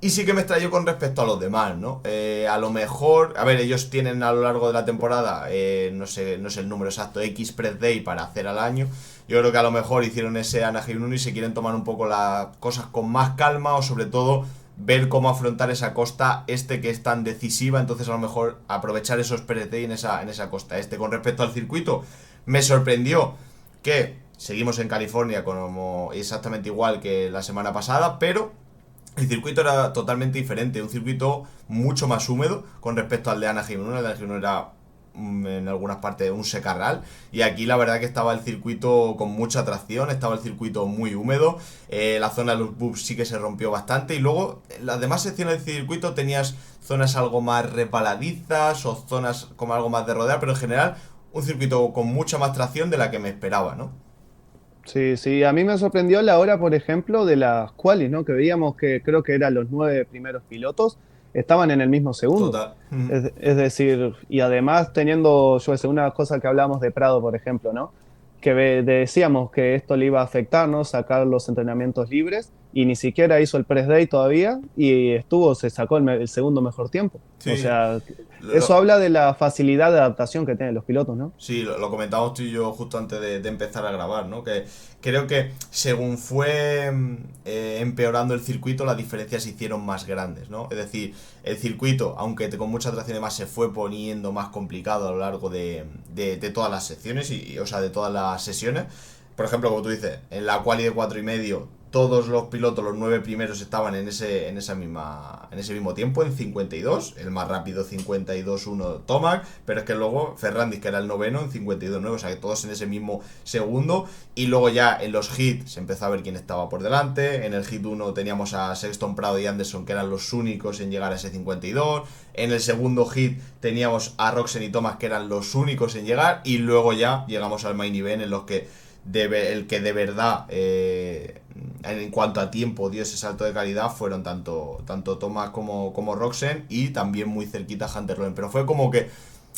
Y sí que me extrañó con respecto a los demás, ¿no? A lo mejor, a ver, ellos tienen a lo largo de la temporada, no sé el número exacto, X Press Day para hacer al año. Yo creo que a lo mejor hicieron ese Anaheim 1 y se quieren tomar un poco las cosas con más calma o sobre todo ver cómo afrontar esa costa este que es tan decisiva, entonces a lo mejor aprovechar esos PRT en esa costa este. Con respecto al circuito, me sorprendió que seguimos en California como exactamente igual que la semana pasada, pero el circuito era totalmente diferente, un circuito mucho más húmedo con respecto al de Anaheim 1. El de Anaheim 1 era en algunas partes un secarral y aquí la verdad que estaba el circuito con mucha tracción, estaba el circuito muy húmedo, la zona de los bumps sí que se rompió bastante y luego en las demás secciones del circuito tenías zonas algo más resbaladizas o zonas como algo más de rodear, pero en general un circuito con mucha más tracción de la que me esperaba, ¿no? Sí, sí, a mí me sorprendió la hora, por ejemplo, de las qualis, ¿no? Que veíamos que creo que eran los 9 primeros pilotos, estaban en el mismo segundo. Total. Es decir, y además teniendo, yo sé, una cosa que hablamos de Prado, por ejemplo, ¿no? Que decíamos que esto le iba a afectar, ¿no? Sacar los entrenamientos libres, y ni siquiera hizo el press day todavía, y se sacó el segundo mejor tiempo. O Sí, sea, eso lo, habla de la facilidad de adaptación que tienen los pilotos, ¿no? Sí, lo comentábamos tú y yo justo antes de empezar a grabar, ¿no? Que creo que según fue empeorando el circuito, las diferencias se hicieron más grandes, ¿no? Es decir, el circuito, aunque con mucha atracción y demás, se fue poniendo más complicado a lo largo de todas las secciones, o sea, de todas las sesiones. Por ejemplo, como tú dices, en la quali de 4,5 todos los pilotos, los 9 primeros, estaban en ese mismo tiempo, en 52. El más rápido 52,1 Tomac, pero es que luego Ferrandis, que era el noveno, en 52,9. O sea que todos en ese mismo segundo. Y luego ya en los hits se empezó a ver quién estaba por delante. En el hit 1 teníamos a Sexton, Prado y Anderson, que eran los únicos en llegar a ese 52. En el segundo hit teníamos a Roxen y Thomas, que eran los únicos en llegar. Y luego ya llegamos al main event, en los que el que de verdad en cuanto a tiempo dio ese salto de calidad fueron tanto Thomas como Roxen, y también muy cerquita Hunter Loen. Pero fue como que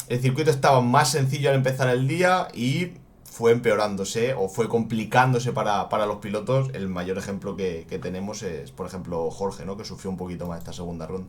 el circuito estaba más sencillo al empezar el día y fue empeorándose o fue complicándose para los pilotos. El mayor ejemplo que tenemos es, por ejemplo, Jorge, ¿no? Que sufrió un poquito más esta segunda ronda.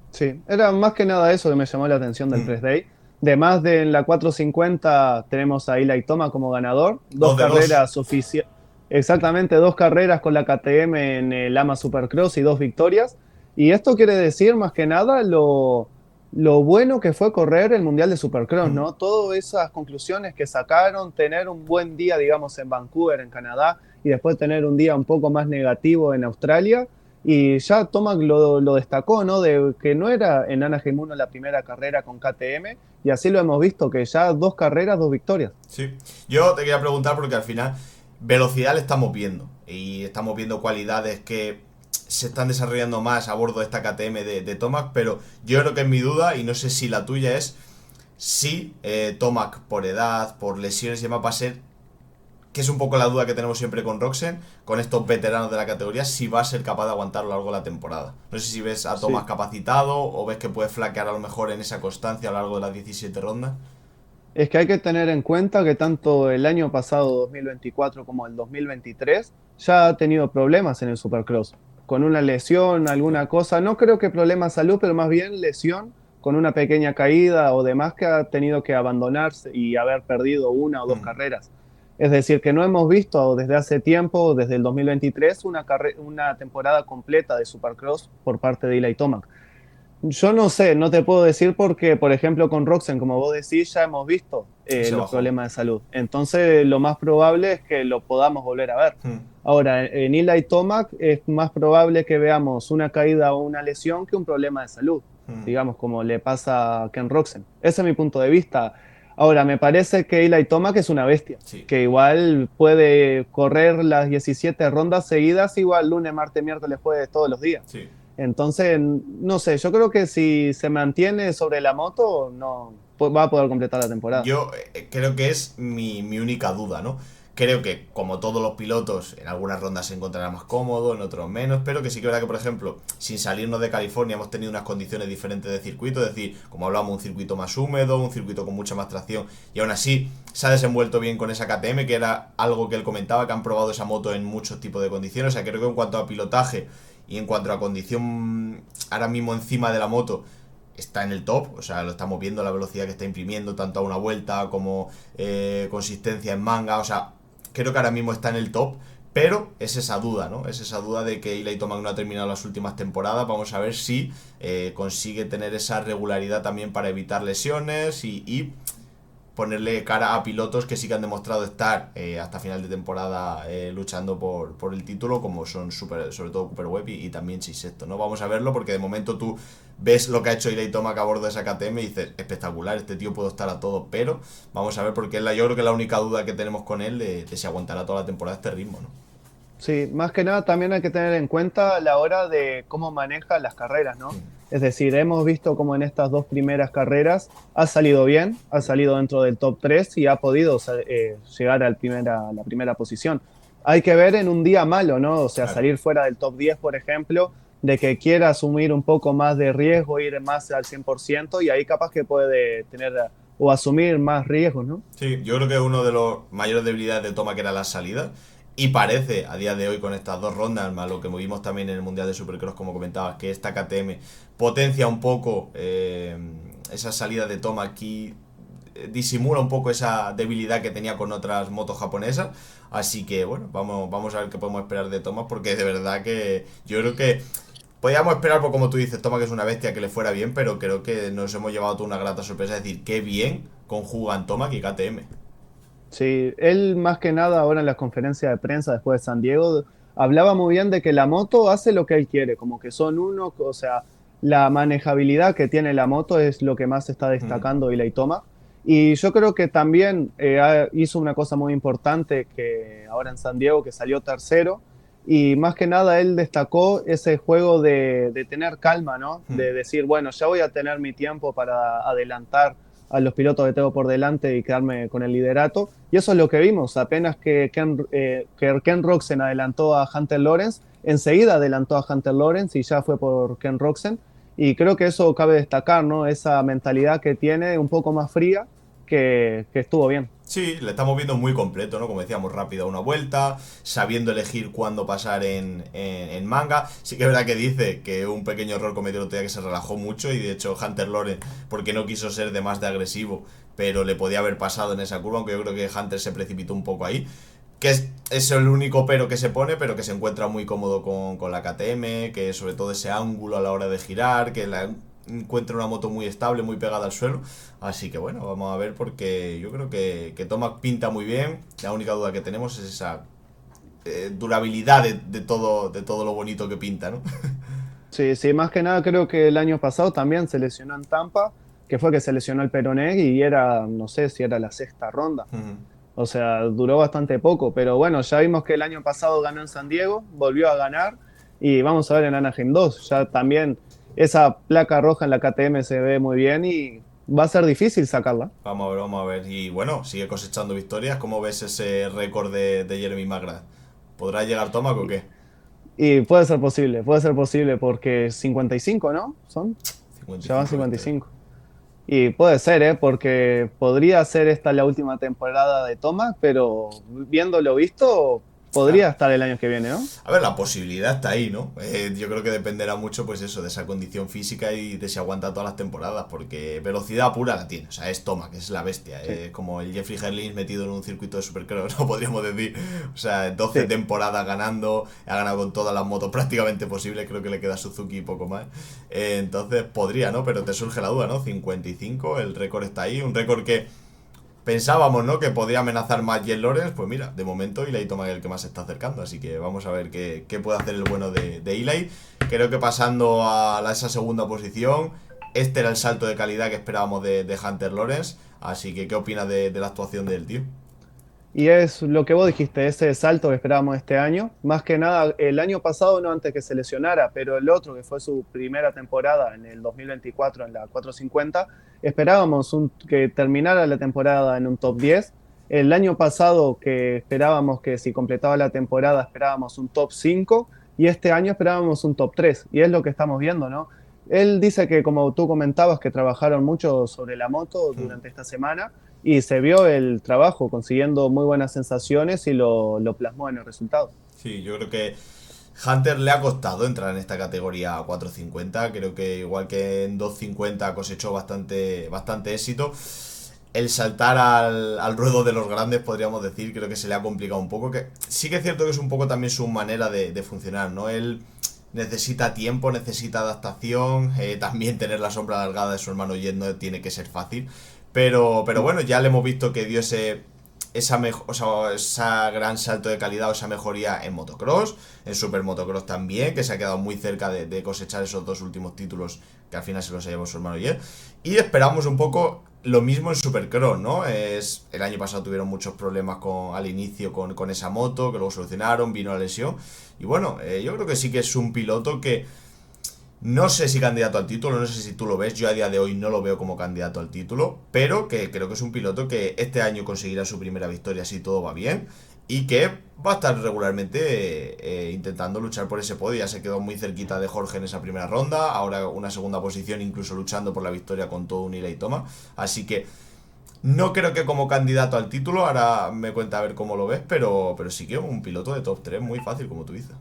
Sí, era más que nada eso que me llamó la atención del Mm. press day. De más de en la 450 tenemos a Eli Toma como ganador, dos Dos de dos. carreras oficiales, exactamente 2 carreras con la KTM en el AMA Supercross y 2 victorias. Y esto quiere decir más que nada lo bueno que fue correr el Mundial de Supercross, Mm. ¿no? Todas esas conclusiones que sacaron, tener un buen día, digamos, en Vancouver, en Canadá, y después tener un día un poco más negativo en Australia. Y ya Tomac lo destacó, ¿no? De que no era en Anaheim 1 la primera carrera con KTM, y así lo hemos visto, que ya 2 carreras, 2 victorias. Sí. Yo te quería preguntar porque al final velocidad le estamos viendo y estamos viendo cualidades que se están desarrollando más a bordo de esta KTM de Tomac, pero yo creo que es mi duda y no sé si la tuya es si Tomac por edad, por lesiones y demás va a ser, que es un poco la duda que tenemos siempre con Roxen, con estos veteranos de la categoría, si va a ser capaz de aguantar a lo largo de la temporada. No sé si ves a Tomac Sí. capacitado o ves que puede flaquear a lo mejor en esa constancia a lo largo de las 17 rondas. Es que hay que tener en cuenta que tanto el año pasado, 2024, como el 2023, ya ha tenido problemas en el Supercross. Con una lesión, alguna cosa, no creo que problema de salud, pero más bien lesión con una pequeña caída o demás, que ha tenido que abandonarse y haber perdido 1 o 2 carreras. Es decir, que no hemos visto desde hace tiempo, desde el 2023, una temporada completa de Supercross por parte de Eli Tomac. Yo no sé, no te puedo decir porque, por ejemplo, con Roxen, como vos decís, ya hemos visto Se los bajó. problemas de salud. Entonces, lo más probable es que lo podamos volver a ver. Hmm. Ahora, en Eli Tomac es más probable que veamos una caída o una lesión que un problema de salud, Hmm. digamos, como le pasa a Ken Roxen. Ese es mi punto de vista. Ahora, me parece que Eli Tomac es una bestia, Sí. que igual puede correr las 17 rondas seguidas, igual lunes, martes, miércoles, jueves, todos los días. Sí. Entonces, no sé, yo creo que si se mantiene sobre la moto, no va a poder completar la temporada. Yo creo que es mi única duda, ¿no? Creo que, como todos los pilotos, en algunas rondas se encontrará más cómodo, en otros menos, pero que sí que es verdad que, por ejemplo, sin salirnos de California hemos tenido unas condiciones diferentes de circuito, es decir, como hablamos, un circuito más húmedo, un circuito con mucha más tracción, y aún así se ha desenvuelto bien con esa KTM, que era algo que él comentaba, que han probado esa moto en muchos tipos de condiciones, o sea, creo que en cuanto a pilotaje y en cuanto a condición ahora mismo encima de la moto, está en el top, o sea, lo estamos viendo, la velocidad que está imprimiendo, tanto a una vuelta como consistencia en manga, o sea, creo que ahora mismo está en el top, pero es esa duda, ¿no? Es esa duda de que Eli Tomac no ha terminado las últimas temporadas. Vamos a ver si consigue tener esa regularidad también para evitar lesiones y ponerle cara a pilotos que sí que han demostrado estar hasta final de temporada luchando por el título, como son sobre todo Cooper Webb y también Chiseto, ¿no? Vamos a verlo porque de momento tú ves lo que ha hecho Eli Tomac a bordo de esa KTM y dices, espectacular, este tío puede estar a todo, pero vamos a ver porque yo creo que la única duda que tenemos con él de si aguantará toda la temporada este ritmo, ¿no? Sí, más que nada también hay que tener en cuenta a la hora de cómo maneja las carreras, ¿no? Es decir, hemos visto cómo en estas dos primeras carreras ha salido bien, ha salido dentro del top 3 y ha podido llegar a la primera posición. Hay que ver en un día malo, ¿no? O sea, Claro. salir fuera del top 10, por ejemplo, de que quiera asumir un poco más de riesgo, ir más al 100% y ahí capaz que puede tener o asumir más riesgos, ¿no? Sí, yo creo que uno de los mayores debilidades de Tomac era la salida. Y parece, a día de hoy, con estas dos rondas, más lo que vimos también en el Mundial de Supercross, como comentabas, que esta KTM potencia un poco esa salida de Tomac y disimula un poco esa debilidad que tenía con otras motos japonesas. Así que, bueno, vamos a ver qué podemos esperar de Tomac, porque de verdad que yo creo que podíamos esperar, por como tú dices, Tomac es una bestia, que le fuera bien, pero creo que nos hemos llevado toda una grata sorpresa. Es decir, qué bien conjugan Tomac y KTM. Sí, él más que nada ahora en las conferencias de prensa después de San Diego hablaba muy bien de que la moto hace lo que él quiere, como que son uno, o sea, la manejabilidad que tiene la moto es lo que más está Mm. destacando Eli Tomac. Y yo creo que también hizo una cosa muy importante que ahora en San Diego, que salió tercero, y más que nada él destacó ese juego de tener calma, ¿no? Mm. De decir, bueno, ya voy a tener mi tiempo para adelantar a los pilotos que tengo por delante y quedarme con el liderato. Y eso es lo que vimos. Apenas que Ken Roczen adelantó a Hunter Lawrence, enseguida adelantó a Hunter Lawrence y ya fue por Ken Roczen. Y creo que eso cabe destacar, ¿no? Esa mentalidad que tiene un poco más fría que estuvo bien. Sí, le estamos viendo muy completo, ¿no? Como decíamos, rápido a una vuelta, sabiendo elegir cuándo pasar en manga. Sí que es verdad que dice que un pequeño error cometió el otro día, que se relajó mucho y de hecho Hunter Loren, porque no quiso ser de más de agresivo, pero le podía haber pasado en esa curva, aunque yo creo que Hunter se precipitó un poco ahí. Que es el único pero que se pone, pero que se encuentra muy cómodo con la KTM, que sobre todo ese ángulo a la hora de girar, que encuentra una moto muy estable, muy pegada al suelo. Así que bueno, vamos a ver porque yo creo que Tomac pinta muy bien. La única duda que tenemos es esa durabilidad de todo lo bonito que pinta, ¿no? Sí, sí, más que nada creo que el año pasado también se lesionó en Tampa, que fue que se lesionó el peroné y era, no sé si era la sexta ronda. O sea, duró bastante poco, pero bueno, ya vimos que el año pasado ganó en San Diego, volvió a ganar y vamos a ver en Anaheim 2. Ya también esa placa roja en la KTM se ve muy bien y va a ser difícil sacarla. Vamos a ver, vamos a ver. Y bueno, sigue cosechando victorias. ¿Cómo ves ese récord de Jeremy McGrath? ¿Podrá llegar Tomac o qué? Y puede ser posible porque 55, ¿no? Son, ya van 55 victorias. 55. Y puede ser, ¿eh? Porque podría ser esta la última temporada de Thomas, pero viéndolo visto, podría Claro. estar el año que viene, ¿no? A ver, la posibilidad está ahí, ¿no? Yo creo que dependerá mucho, pues eso, de esa condición física y de si aguanta todas las temporadas, porque velocidad pura la tiene. O sea, es Tomac, es la bestia. Sí, Como el Jeffrey Herlings metido en un circuito de supercross, ¿no? Podríamos decir. O sea, 12 sí. temporadas ganando, ha ganado con todas las motos prácticamente posibles, creo que le queda Suzuki y poco más. Entonces, podría, ¿no? Pero te surge la duda, ¿no? 55, el récord está ahí, un récord que pensábamos, ¿no? Que podía amenazar más Jen Lawrence. Pues mira, de momento Eli Tomac es el que más se está acercando. Así que vamos a ver qué puede hacer el bueno de Eli. Creo que pasando a esa segunda posición, este era el salto de calidad que esperábamos de Hunter Lawrence. Así que, ¿qué opinas de la actuación del tío? Y es lo que vos dijiste, ese salto que esperábamos este año. Más que nada, el año pasado, no antes que se lesionara, pero el otro, que fue su primera temporada en el 2024 en la 450, esperábamos que terminara la temporada en un top 10 El año pasado que esperábamos que si completaba la temporada esperábamos un top 5 y este año esperábamos un top 3 y es lo que estamos viendo, ¿no? Él dice que como tú comentabas que trabajaron mucho sobre la moto Mm. durante esta semana y se vio el trabajo consiguiendo muy buenas sensaciones y lo plasmó en el resultado. Sí, yo creo que Hunter le ha costado entrar en esta categoría 450. Creo que igual que en 250 cosechó bastante éxito. El saltar al ruedo de los grandes, podríamos decir, creo que se le ha complicado un poco. Que sí que es cierto que es un poco también su manera de funcionar, ¿no? Él necesita tiempo, necesita adaptación, también tener la sombra alargada de su hermano Jet no tiene que ser fácil. Pero bueno, ya le hemos visto que dio o sea, esa gran salto de calidad o esa mejoría en motocross, en super motocross también, que se ha quedado muy cerca de cosechar esos dos últimos títulos que al final se los ha llevado su hermano Jet. Y esperamos un poco lo mismo en Supercross, ¿no? El año pasado tuvieron muchos problemas al inicio con esa moto, que luego solucionaron, vino la lesión. Y bueno, yo creo que sí que es un piloto que no sé si candidato al título, no sé si tú lo ves, yo a día de hoy no lo veo como candidato al título, pero que creo que es un piloto que este año conseguirá su primera victoria si todo va bien y que va a estar regularmente intentando luchar por ese podio. Ya se quedó muy cerquita de Jorge en esa primera ronda, ahora una segunda posición incluso luchando por la victoria con todo un ira y toma, así que no creo que como candidato al título, ahora me cuenta a ver cómo lo ves, pero sí que un piloto de top 3 muy fácil como tú dices.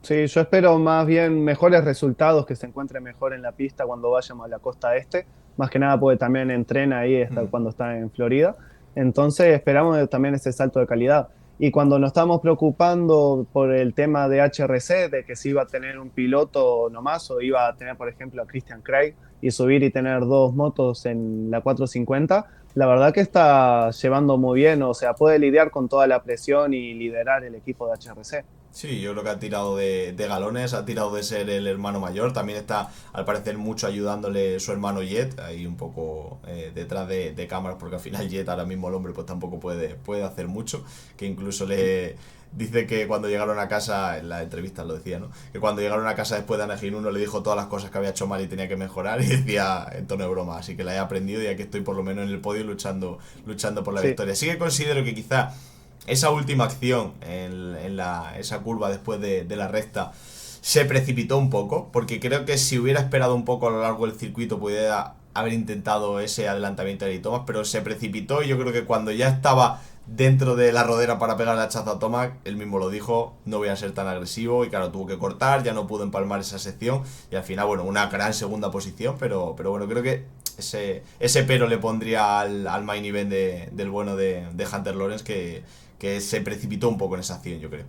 Sí, yo espero más bien mejores resultados, que se encuentre mejor en la pista cuando vayamos a la costa este, más que nada porque también entrena ahí Hmm. cuando está en Florida. Entonces esperamos también ese salto de calidad. Y cuando nos estamos preocupando por el tema de HRC, de que si iba a tener un piloto nomás o iba a tener, por ejemplo, a Christian Craig y subir y tener dos motos en la 450, la verdad que está llevando muy bien, o sea, puede lidiar con toda la presión y liderar el equipo de HRC. Sí, yo creo que ha tirado de galones, ha tirado de ser el hermano mayor. También está, al parecer, mucho ayudándole su hermano Jet, ahí un poco detrás de cámaras, porque al final Jet, ahora mismo el hombre, pues tampoco puede hacer mucho. Que incluso le dice que cuando llegaron a casa, en la entrevista lo decía, ¿no? Que cuando llegaron a casa después de Anaheim 1 le dijo todas las cosas que había hecho mal y tenía que mejorar, y decía en tono de broma. Así que la he aprendido y aquí estoy por lo menos en el podio luchando por la Sí, victoria. Sí que considero que quizá esa última acción esa curva después de la recta se precipitó un poco, porque creo que si hubiera esperado un poco a lo largo del circuito pudiera haber intentado ese adelantamiento de Thomas, pero se precipitó y yo creo que cuando ya estaba dentro de la rodera para pegar la hachazo a Thomas, él mismo lo dijo, no voy a ser tan agresivo y claro, tuvo que cortar, ya no pudo empalmar esa sección y al final, bueno, una gran segunda posición, pero bueno, creo que ese pero le pondría al main event del bueno de Hunter Lawrence que se precipitó un poco en esa acción, yo creo.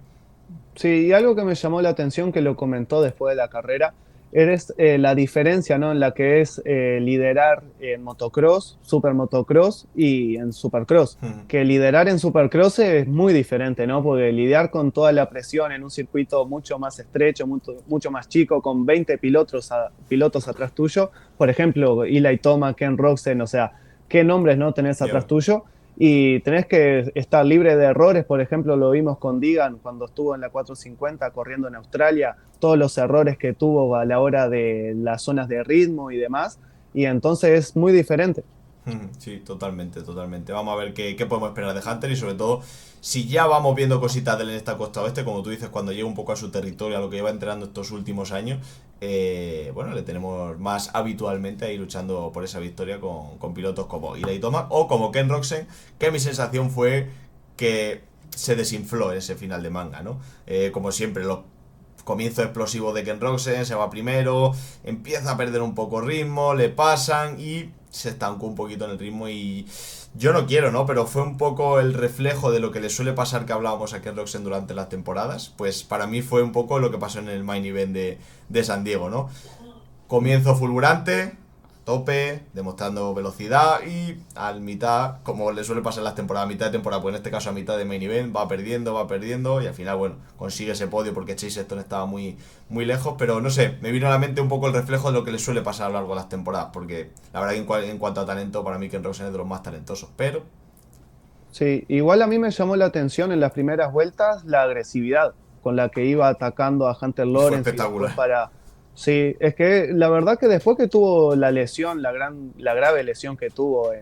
sí, y algo que me llamó la atención que lo comentó después de la carrera, es la diferencia, ¿no? En la que es liderar en motocross, super motocross y en supercross. Que liderar en supercross es muy diferente, ¿no? Porque lidiar con toda la presión en un circuito mucho más estrecho, mucho más chico, con 20 pilotos atrás tuyo, por ejemplo, Eli Thomas, Ken Roczen, o sea, ¿qué nombres no tenés atrás Yeah. tuyo? Y tenés que estar libre de errores, por ejemplo, lo vimos con Digan cuando estuvo en la 450 corriendo en Australia, todos los errores que tuvo a la hora de las zonas de ritmo y demás, y entonces es muy diferente. Sí, totalmente. Vamos a ver qué podemos esperar de Hunter y sobre todo si ya vamos viendo cositas de él en esta costa oeste, como tú dices, cuando llegue un poco a su territorio, a lo que lleva entrenando estos últimos años, bueno, le tenemos más habitualmente ahí luchando por esa victoria con pilotos como Eli Thomas o como Ken Roczen, que mi sensación fue que se desinfló en ese final de manga, ¿no? Como siempre, los comienzo explosivo de Ken Roczen, se va primero, empieza a perder un poco ritmo, le pasan y se estancó un poquito en el ritmo y yo no quiero, ¿no? Pero fue un poco el reflejo de lo que le suele pasar que hablábamos a Ken Roczen durante las temporadas. Pues para mí fue un poco lo que pasó en el main event de San Diego, ¿no? Comienzo fulgurante, tope, demostrando velocidad y al mitad, como le suele pasar en las temporadas, a mitad de temporada, pues en este caso a mitad de main event, va perdiendo y al final, bueno, consigue ese podio porque Chase Sexton estaba muy lejos, pero no sé, me vino a la mente un poco el reflejo de lo que le suele pasar a lo largo de las temporadas, porque la verdad que en cuanto a talento, para mí Ken Roczen es de los más talentosos, pero Sí, igual a mí me llamó la atención en las primeras vueltas la agresividad con la que iba atacando a Hunter fue Lawrence y después espectacular. para... Sí, es que la verdad que después que tuvo la lesión, la grave lesión que tuvo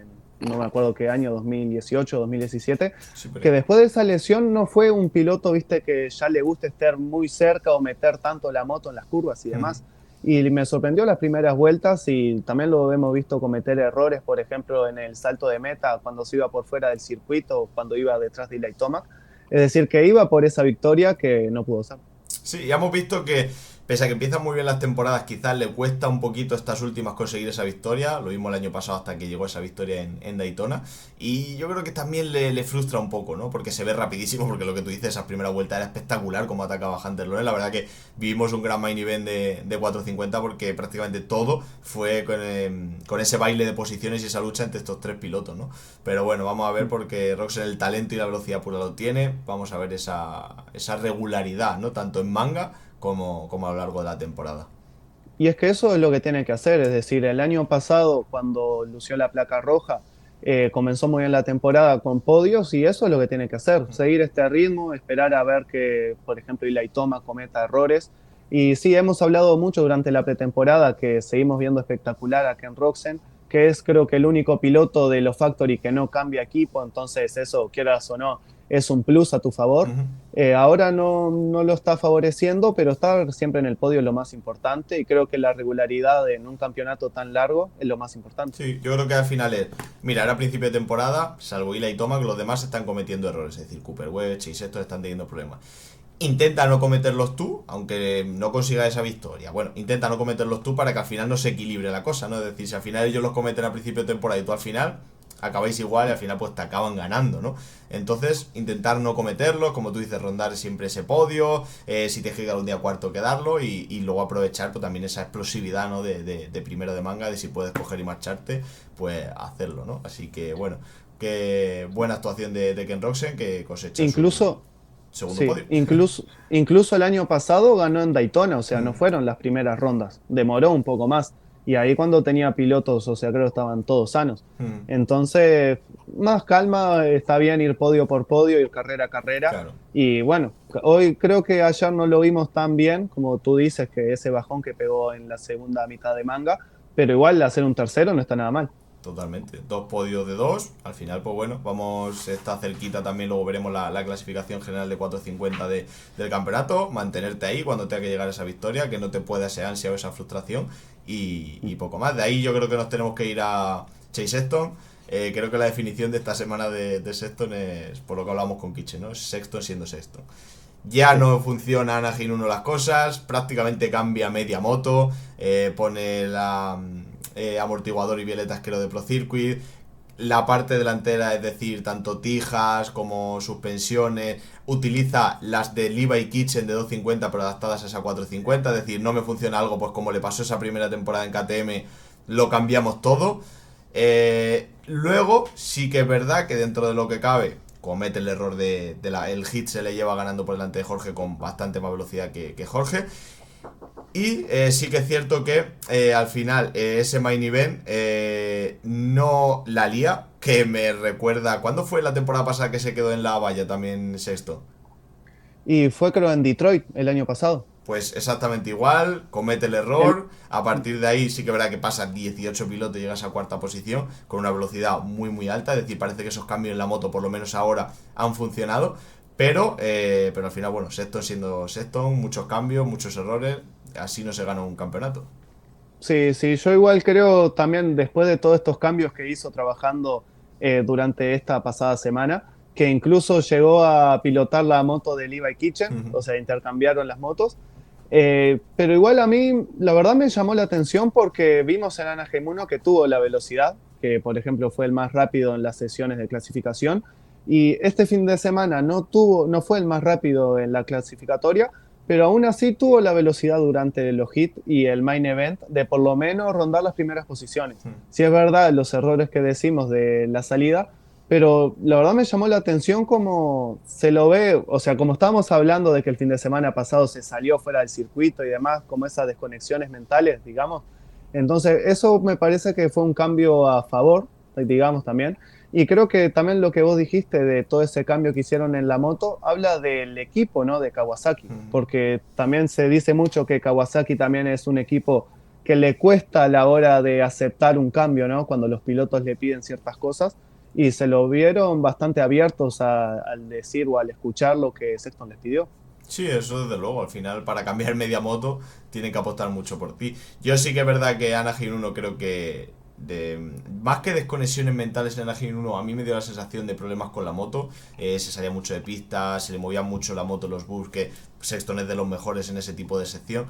no me acuerdo qué año, 2018, 2017, Sí, pero que después de esa lesión no fue un piloto, viste, que ya le gusta estar muy cerca o meter tanto la moto en las curvas y Ujú. demás. Y me sorprendió las primeras vueltas y también lo hemos visto cometer errores, por ejemplo, en el salto de meta, cuando se iba por fuera del circuito o cuando iba detrás de Eli Tomac. Es decir, que iba por esa victoria que no pudo ser. Sí, ya hemos visto que, pese a que empiezan muy bien las temporadas, quizás le cuesta un poquito estas últimas conseguir esa victoria. Lo vimos el año pasado hasta que llegó esa victoria en Daytona. Y yo creo que también le frustra un poco, ¿no? Porque se ve rapidísimo, porque lo que tú dices, esa primera vuelta era espectacular como atacaba Hunter Loren. La verdad que vivimos un gran main event de 450 porque prácticamente todo fue con ese baile de posiciones y esa lucha entre estos tres pilotos, ¿no? Pero bueno, vamos a ver porque Roxen el talento y la velocidad pura lo tiene. Vamos a ver esa regularidad, ¿no? Tanto en manga como a lo largo de la temporada. Y es que eso es lo que tiene que hacer, es decir, el año pasado cuando lució la placa roja, comenzó muy bien la temporada con podios y eso es lo que tiene que hacer, seguir este ritmo, esperar a ver que, por ejemplo, Eli Toma cometa errores. Y sí, hemos hablado mucho durante la pretemporada que seguimos viendo espectacular a Ken Roczen, que es creo que el único piloto de los Factory que no cambia equipo, entonces eso, quieras o no, es un plus a tu favor. Ujú. Ahora no lo está favoreciendo, pero está siempre en el podio es lo más importante y creo que la regularidad en un campeonato tan largo es lo más importante. Sí, yo creo que al final es, mira, ahora a principio de temporada, salvo Ila y Toma, que los demás están cometiendo errores, es decir, Cooper Wedge y estos están teniendo problemas. Intenta no cometerlos tú, aunque no consiga esa victoria. Bueno, intenta no cometerlos tú para que al final no se equilibre la cosa, ¿no? Es decir, si al final ellos los cometen a principio de temporada y tú al final, acabáis igual y al final pues te acaban ganando, ¿no? Entonces, intentar no cometerlos, como tú dices, rondar siempre ese podio, si te llega un día cuarto quedarlo y luego aprovechar pues también esa explosividad, ¿no? De primero de manga, de si puedes coger y marcharte, pues hacerlo, ¿no? Así que bueno, que buena actuación de Ken Roxen que cosecha su Incluso, segundo sí, podio. incluso el año pasado ganó en Daytona, o sea, no Mm, fueron las primeras rondas, demoró un poco más. Y ahí cuando tenía pilotos, o sea, creo que estaban todos sanos. mm, Entonces, más calma, está bien ir podio por podio, ir carrera a carrera. claro. Y bueno, hoy creo que ayer no lo vimos tan bien, como tú dices, que ese bajón que pegó en la segunda mitad de manga, pero igual hacer un tercero no está nada mal. Totalmente. Dos podios de dos. Al final, pues bueno, vamos, está cerquita también. Luego veremos la clasificación general de 450 del campeonato. Mantenerte ahí cuando tenga que llegar a esa victoria, que no te pueda esa ansia o esa frustración. Y poco más. De ahí yo creo que nos tenemos que ir a Chase Sexton. Creo que la definición de esta semana de Sexton es por lo que hablamos con Kitchen, ¿no? Es Sexton siendo Sexton. Ya Sí. no funciona Anaheim 1 las cosas, prácticamente cambia media moto, pone la amortiguador y bieleta asquero de Pro Circuit, la parte delantera, es decir, tanto tijas como suspensiones, utiliza las de Levi Kitchen de 250 pero adaptadas a esa 450, es decir, no me funciona algo, pues como le pasó esa primera temporada en KTM, lo cambiamos todo. Luego, sí que es verdad que dentro de lo que cabe, comete el error el hit se le lleva ganando por delante de Jorge con bastante más velocidad que Jorge. Y sí que es cierto que al final ese main event no la lía, que me recuerda. ¿Cuándo fue la temporada pasada que se quedó en la valla también sexto? Y fue creo en Detroit el año pasado. Pues exactamente igual, comete el El, error, a partir de ahí sí que verá que pasa 18 pilotos y llegas a cuarta posición con una velocidad muy muy alta, es decir, parece que esos cambios en la moto por lo menos ahora han funcionado, pero al final bueno, Sexton siendo Sexton, muchos cambios, muchos errores, así no se gana un campeonato. Sí, sí, yo igual creo también después de todos estos cambios que hizo trabajando durante esta pasada semana, que incluso llegó a pilotar la moto de Levi Kitchen, o sea, intercambiaron las motos. Pero igual a mí, la verdad me llamó la atención porque vimos en Anaheim 1 que tuvo la velocidad, que por ejemplo fue el más rápido en las sesiones de clasificación, y este fin de semana no fue el más rápido en la clasificatoria, pero aún así tuvo la velocidad durante los hits y el main event de por lo menos rondar las primeras posiciones. Si es verdad los errores que decimos de la salida, pero la verdad me llamó la atención como se lo ve, o sea, como estábamos hablando de que el fin de semana pasado se salió fuera del circuito y demás, como esas desconexiones mentales, digamos. Entonces, eso me parece que fue un cambio a favor, digamos también. Y creo que también lo que vos dijiste de todo ese cambio que hicieron en la moto habla del equipo, ¿no? De Kawasaki, porque también se dice mucho que Kawasaki también es un equipo que le cuesta a la hora de aceptar un cambio, ¿no? Cuando los pilotos le piden ciertas cosas, y se lo vieron bastante abiertos al decir o al escuchar lo que Sexton les pidió. Sí, eso desde luego. Al final, para cambiar media moto, tienen que apostar mucho por ti. Yo sí que es verdad que Anaheim 1 creo que... más que desconexiones mentales en Anaheim 1, a mí me dio la sensación de problemas con la moto. Se salía mucho de pista, se le movía mucho la moto en los bugs, que Sexton es de los mejores en ese tipo de sección.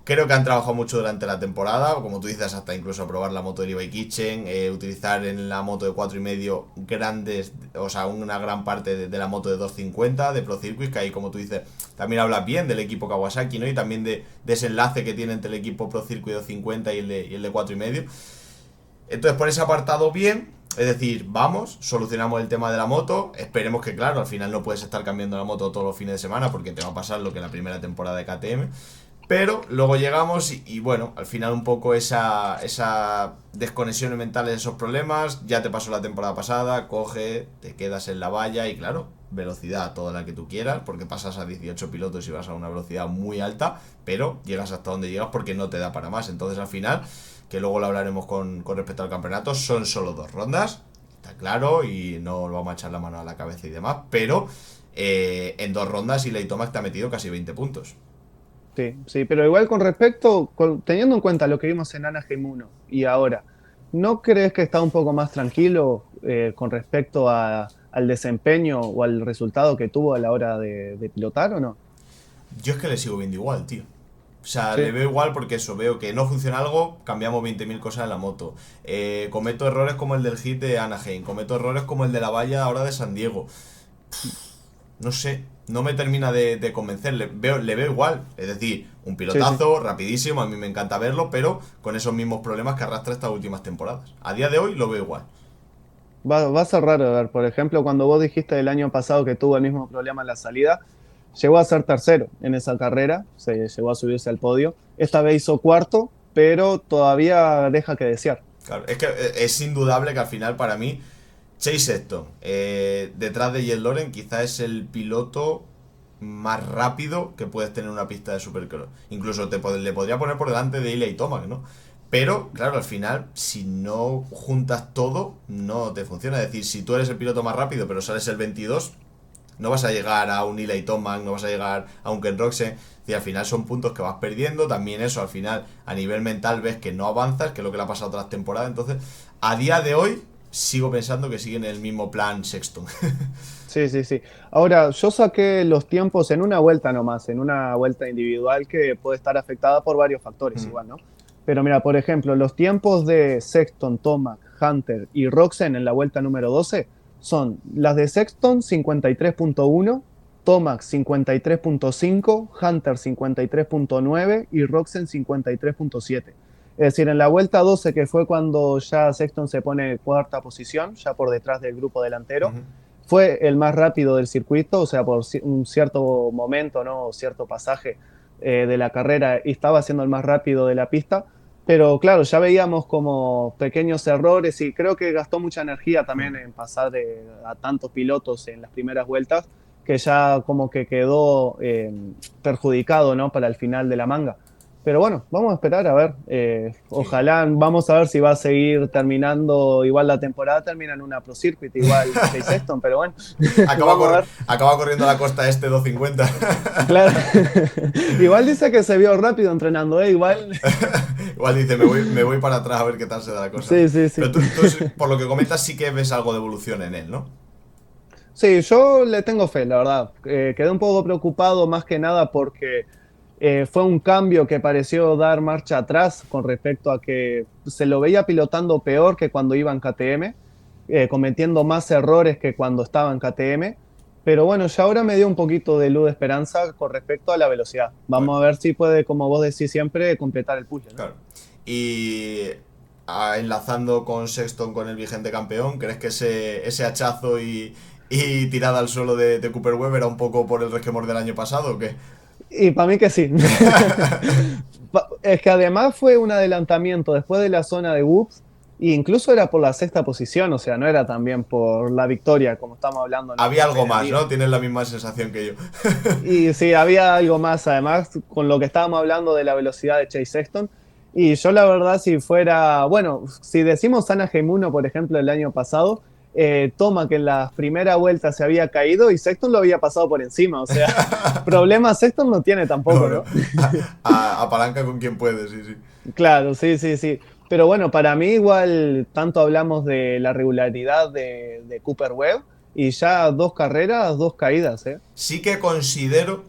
Creo que han trabajado mucho durante la temporada, como tú dices, hasta incluso probar la moto de Levi Kitchen, utilizar en la moto de 4,5 grandes, o sea, una gran parte de la moto de 250 de Pro Circuit, que ahí, como tú dices, también hablas bien del equipo Kawasaki, ¿no? Y también de ese enlace que tiene entre el equipo Pro Circuit 250 y el de 4,5. Entonces, por ese apartado, bien. Es decir, vamos, solucionamos el tema de la moto. Esperemos que, claro, al final no puedes estar cambiando la moto todos los fines de semana, porque te va a pasar lo que en la primera temporada de KTM. Pero luego llegamos y bueno, al final un poco esa desconexión mental de esos problemas. Ya te pasó la temporada pasada, coge, te quedas en la valla y claro, velocidad toda la que tú quieras, porque pasas a 18 pilotos y vas a una velocidad muy alta, pero llegas hasta donde llegas porque no te da para más. Entonces al final, que luego lo hablaremos con respecto al campeonato, son solo 2 rondas, está claro, y no lo vamos a echar la mano a la cabeza y demás, pero en 2 rondas Eli Tomac te ha metido casi 20 puntos. Sí, sí, pero igual con respecto, teniendo en cuenta lo que vimos en Anaheim 1 y ahora, ¿no crees que está un poco más tranquilo con respecto al desempeño o al resultado que tuvo a la hora de pilotar o no? Yo es que le sigo viendo igual, tío. O sea, le Sí, veo igual porque eso, veo que no funciona algo, cambiamos 20.000 cosas en la moto. Cometo errores como el del hit de Anaheim, cometo errores como el de la valla ahora de San Diego. No sé, no me termina de convencer, le veo igual. Es decir, un sí, sí. pilotazo, rapidísimo, a mí me encanta verlo, pero con esos mismos problemas que arrastra estas últimas temporadas. A día de hoy lo veo igual. Va a ser raro de ver. Por ejemplo, cuando vos dijiste el año pasado que tuvo el mismo problema en la salida, llegó a ser tercero en esa carrera, se llegó a subirse al podio. Esta vez hizo cuarto, pero todavía deja que desear. Claro, es que es indudable que al final para mí Chase Sexton, detrás de Jet Loren, quizá es el piloto más rápido que puedes tener en una pista de Supercross. Incluso le podría poner por delante de Eli Tomac, ¿no? Pero, claro, al final, si no juntas todo, no te funciona. Es decir, si tú eres el piloto más rápido, pero sales el 22, no vas a llegar a un Eli Tomac, no vas a llegar a un Ken Roczen. Es decir, al final son puntos que vas perdiendo. También eso, al final, a nivel mental, ves que no avanzas, que es lo que le ha pasado a otras temporadas. Entonces, a día de hoy, sigo pensando que siguen el mismo plan Sexton. Sí, sí, sí. Ahora, yo saqué los tiempos en una vuelta nomás, en una vuelta individual que puede estar afectada por varios factores igual, ¿no? Pero mira, por ejemplo, los tiempos de Sexton, Tomac, Hunter y Roczen en la vuelta número 12 son las de Sexton 53.1, Tomac 53.5, Hunter 53.9 y Roczen 53.7. Es decir, en la vuelta 12, que fue cuando ya Sexton se pone en cuarta posición, ya por detrás del grupo delantero, fue el más rápido del circuito, o sea, por un cierto momento, ¿no? Cierto pasaje de la carrera, y estaba siendo el más rápido de la pista. Pero claro, ya veíamos como pequeños errores y creo que gastó mucha energía también en pasar a tantos pilotos en las primeras vueltas, que ya como que quedó perjudicado, ¿no? Para el final de la manga. Pero bueno, vamos a esperar a ver. Sí. Ojalá, vamos a ver si va a seguir terminando igual la temporada, termina en una Pro Circuit, igual Chase Sexton, pero bueno, vamos a ver. Acaba corriendo a la costa este 250. Claro, igual dice que se vio rápido entrenando, ¿eh? Igual. Igual dice, me voy para atrás a ver qué tal se da la cosa, ¿no? Sí, sí, Pero sí. tú, por lo que comentas, sí que ves algo de evolución en él, ¿no? Sí, yo le tengo fe, la verdad. Quedé un poco preocupado más que nada porque fue un cambio que pareció dar marcha atrás con respecto a que se lo veía pilotando peor que cuando iba en KTM, cometiendo más errores que cuando estaba en KTM. Pero bueno, ya ahora me dio un poquito de luz de esperanza con respecto a la velocidad. Bueno, Vamos a ver si puede, como vos decís siempre, completar el puzzle, ¿no? claro. Y enlazando con Sexton con el vigente campeón, ¿crees que ese hachazo y tirada al suelo de Cooper Webb era un poco por el resquemor del año pasado o qué? Y para mí que sí. Es que además fue un adelantamiento después de la zona de Whoops, e incluso era por la sexta posición, o sea, no era también por la victoria, como estamos hablando, ¿no? En Había el algo primer más, día. ¿no? Tienes la misma sensación que yo. Y sí, había algo más, además, con lo que estábamos hablando de la velocidad de Chase Sexton. Y yo la verdad, si fuera, bueno, si decimos Anaheim 1, por ejemplo, el año pasado, Toma que en la primera vuelta se había caído y Sexton lo había pasado por encima, o sea, problemas Sexton no tiene No, tampoco, no. ¿no? Apalanca con quien puede, sí, sí. Claro, sí, sí, sí. Pero bueno, para mí igual tanto hablamos de la regularidad de Cooper Webb y ya 2 carreras, 2 caídas, ¿eh? Sí que considero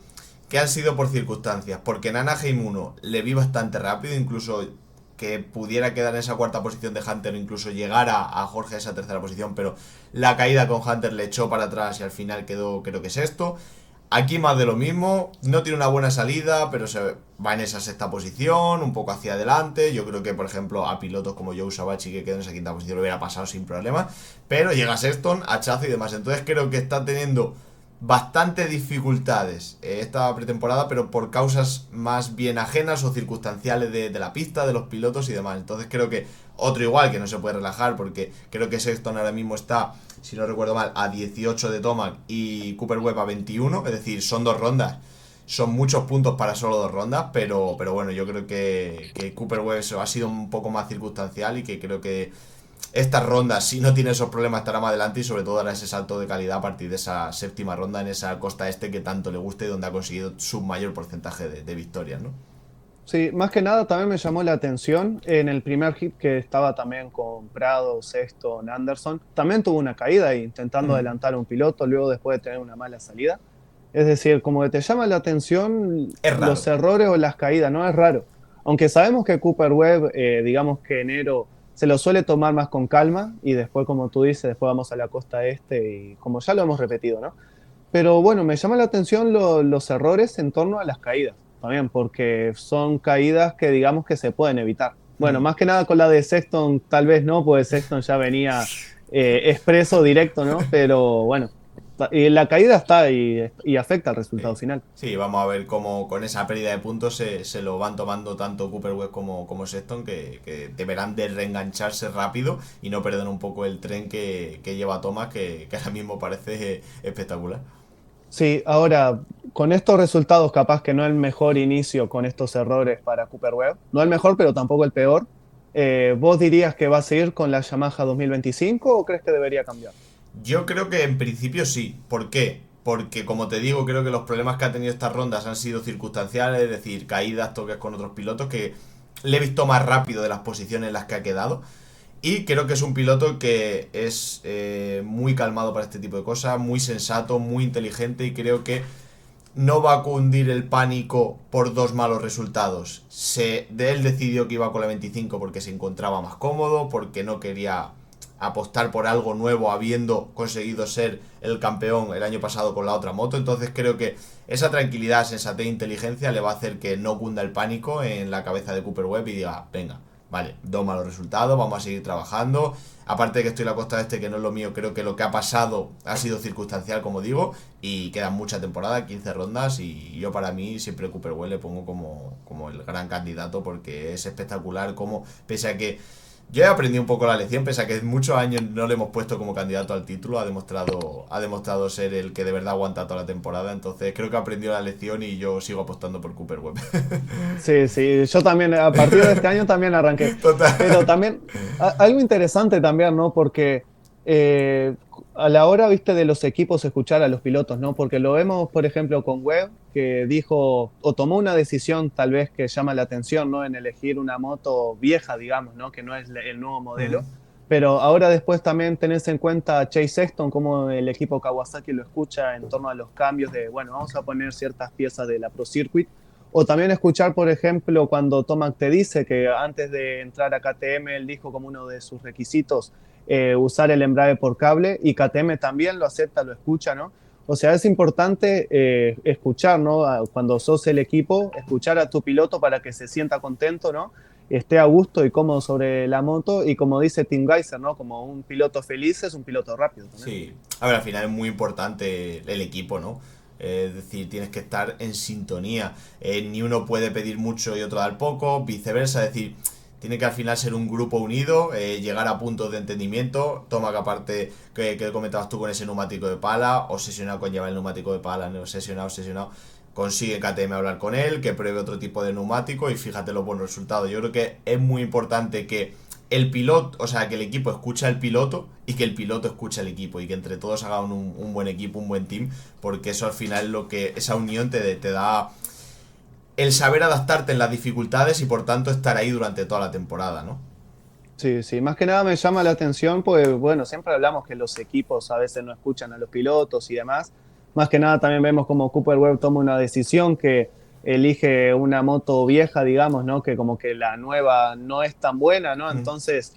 que han sido por circunstancias, porque en Anaheim 1 le vi bastante rápido, incluso que pudiera quedar en esa cuarta posición de Hunter, incluso llegar a Jorge a esa tercera posición, pero la caída con Hunter le echó para atrás y al final quedó, creo que sexto. Aquí más de lo mismo, no tiene una buena salida, pero se va en esa sexta posición, un poco hacia adelante. Yo creo que, por ejemplo, a pilotos como Joe Sabachi, que quedó en esa quinta posición, lo hubiera pasado sin problema. Pero llega Sexton, hachazo y demás. Entonces creo que está teniendo bastante dificultades esta pretemporada, pero por causas más bien ajenas o circunstanciales de la pista, de los pilotos y demás. Entonces creo que otro igual que no se puede relajar, porque creo que Sexton ahora mismo está, si no recuerdo mal, a 18 de Tomac y Cooper Webb a 21, es decir, son 2 rondas. Son muchos puntos para solo 2 rondas, pero bueno, yo creo que Cooper Webb ha sido un poco más circunstancial y que creo que estas rondas, si no tiene esos problemas, estará más adelante y sobre todo hará ese salto de calidad a partir de esa séptima ronda en esa costa este que tanto le gusta y donde ha conseguido su mayor porcentaje de victorias, ¿no? Sí, más que nada también me llamó la atención en el primer hit que estaba también con Prado, Sexton, Anderson. También tuvo una caída intentando Mm. adelantar a un piloto, luego después de tener una mala salida. Es decir, como que te llama la atención Es los raro. errores o las caídas, no es raro. Aunque sabemos que Cooper Webb, digamos que enero se lo suele tomar más con calma y después, como tú dices, después vamos a la costa este y como ya lo hemos repetido, ¿no? Pero bueno, me llama la atención los errores en torno a las caídas, también, porque son caídas que digamos que se pueden evitar. Bueno, Mm. más que nada con la de Sexton, tal vez no, porque Sexton ya venía expreso directo, ¿no? Pero bueno, y la caída está y afecta al resultado Sí. final. Sí, vamos a ver cómo con esa pérdida de puntos se lo van tomando tanto Cooper Webb como Sexton, que deberán de reengancharse rápido y no perder un poco el tren que lleva Thomas, que ahora mismo parece espectacular. Sí, ahora, con estos resultados, capaz que no el mejor inicio con estos errores para Cooper Webb, no el mejor, pero tampoco el peor. ¿Vos dirías que va a seguir con la Yamaha 2025 o crees que debería cambiar? Yo creo que en principio sí. ¿Por qué? Porque como te digo, creo que los problemas que ha tenido estas rondas han sido circunstanciales, es decir, caídas, toques con otros pilotos, que le he visto más rápido de las posiciones en las que ha quedado. Y creo que es un piloto que es muy calmado para este tipo de cosas, muy sensato, muy inteligente y creo que no va a cundir el pánico por 2 malos resultados. De él decidió que iba con la 25 porque se encontraba más cómodo, porque no quería apostar por algo nuevo habiendo conseguido ser el campeón el año pasado con la otra moto. Entonces creo que esa tranquilidad, sensatez e inteligencia le va a hacer que no cunda el pánico en la cabeza de Cooper Webb y diga, venga, vale, 2 malos resultados, vamos a seguir trabajando. Aparte de que estoy en la costa este, que no es lo mío, creo que lo que ha pasado ha sido circunstancial, como digo, y queda mucha temporada, 15 rondas, y yo para mí siempre Cooper Webb le pongo como el gran candidato porque es espectacular como, pese a que yo he aprendido un poco la lección, pese a que muchos años no le hemos puesto como candidato al título, ha demostrado ser el que de verdad aguanta toda la temporada, entonces creo que aprendió la lección y yo sigo apostando por Cooper Webb. Sí, sí, yo también, a partir de este año también arranqué. Pero Total. también, algo interesante también, ¿no? Porque eh, a la hora, viste, de los equipos escuchar a los pilotos, ¿no? Porque lo vemos, por ejemplo, con Webb, que dijo o tomó una decisión tal vez que llama la atención, ¿no? En elegir una moto vieja, digamos, ¿no? Que no es el nuevo modelo. Pero ahora después también tenés en cuenta a Chase Sexton, como el equipo Kawasaki lo escucha en torno a los cambios de, bueno, vamos a poner ciertas piezas de la Pro Circuit o también escuchar, por ejemplo, cuando Tomac te dice que antes de entrar a KTM, él dijo como uno de sus requisitos usar el embrague por cable y KTM también lo acepta, lo escucha, ¿no? O sea, es importante escuchar, ¿no? Cuando sos el equipo, escuchar a tu piloto para que se sienta contento, ¿no? Esté a gusto y cómodo sobre la moto y como dice Tim Geiser, ¿no? Como un piloto feliz es un piloto rápido también. Sí, a ver, al final es muy importante el equipo, ¿no? Es decir, tienes que estar en sintonía. Ni uno puede pedir mucho y otro dar poco, viceversa. Es decir, tiene que al final ser un grupo unido, llegar a puntos de entendimiento. Toma que aparte que comentabas tú con ese neumático de pala, obsesionado con llevar el neumático de pala, obsesionado, obsesionado. consigue KTM hablar con él, que pruebe otro tipo de neumático y fíjate los buenos resultados. Yo creo que es muy importante que el piloto, o sea, que el equipo escucha al piloto y que el piloto escucha al equipo y que entre todos hagan un buen equipo, un buen team, porque eso al final es lo que esa unión te da el saber adaptarte en las dificultades y por tanto estar ahí durante toda la temporada, ¿no? Sí, sí, más que nada me llama la atención, pues bueno, siempre hablamos que los equipos a veces no escuchan a los pilotos y demás. Más que nada también vemos como Cooper Webb toma una decisión que elige una moto vieja, digamos, ¿no? Que como que la nueva no es tan buena, ¿no? Mm. Entonces,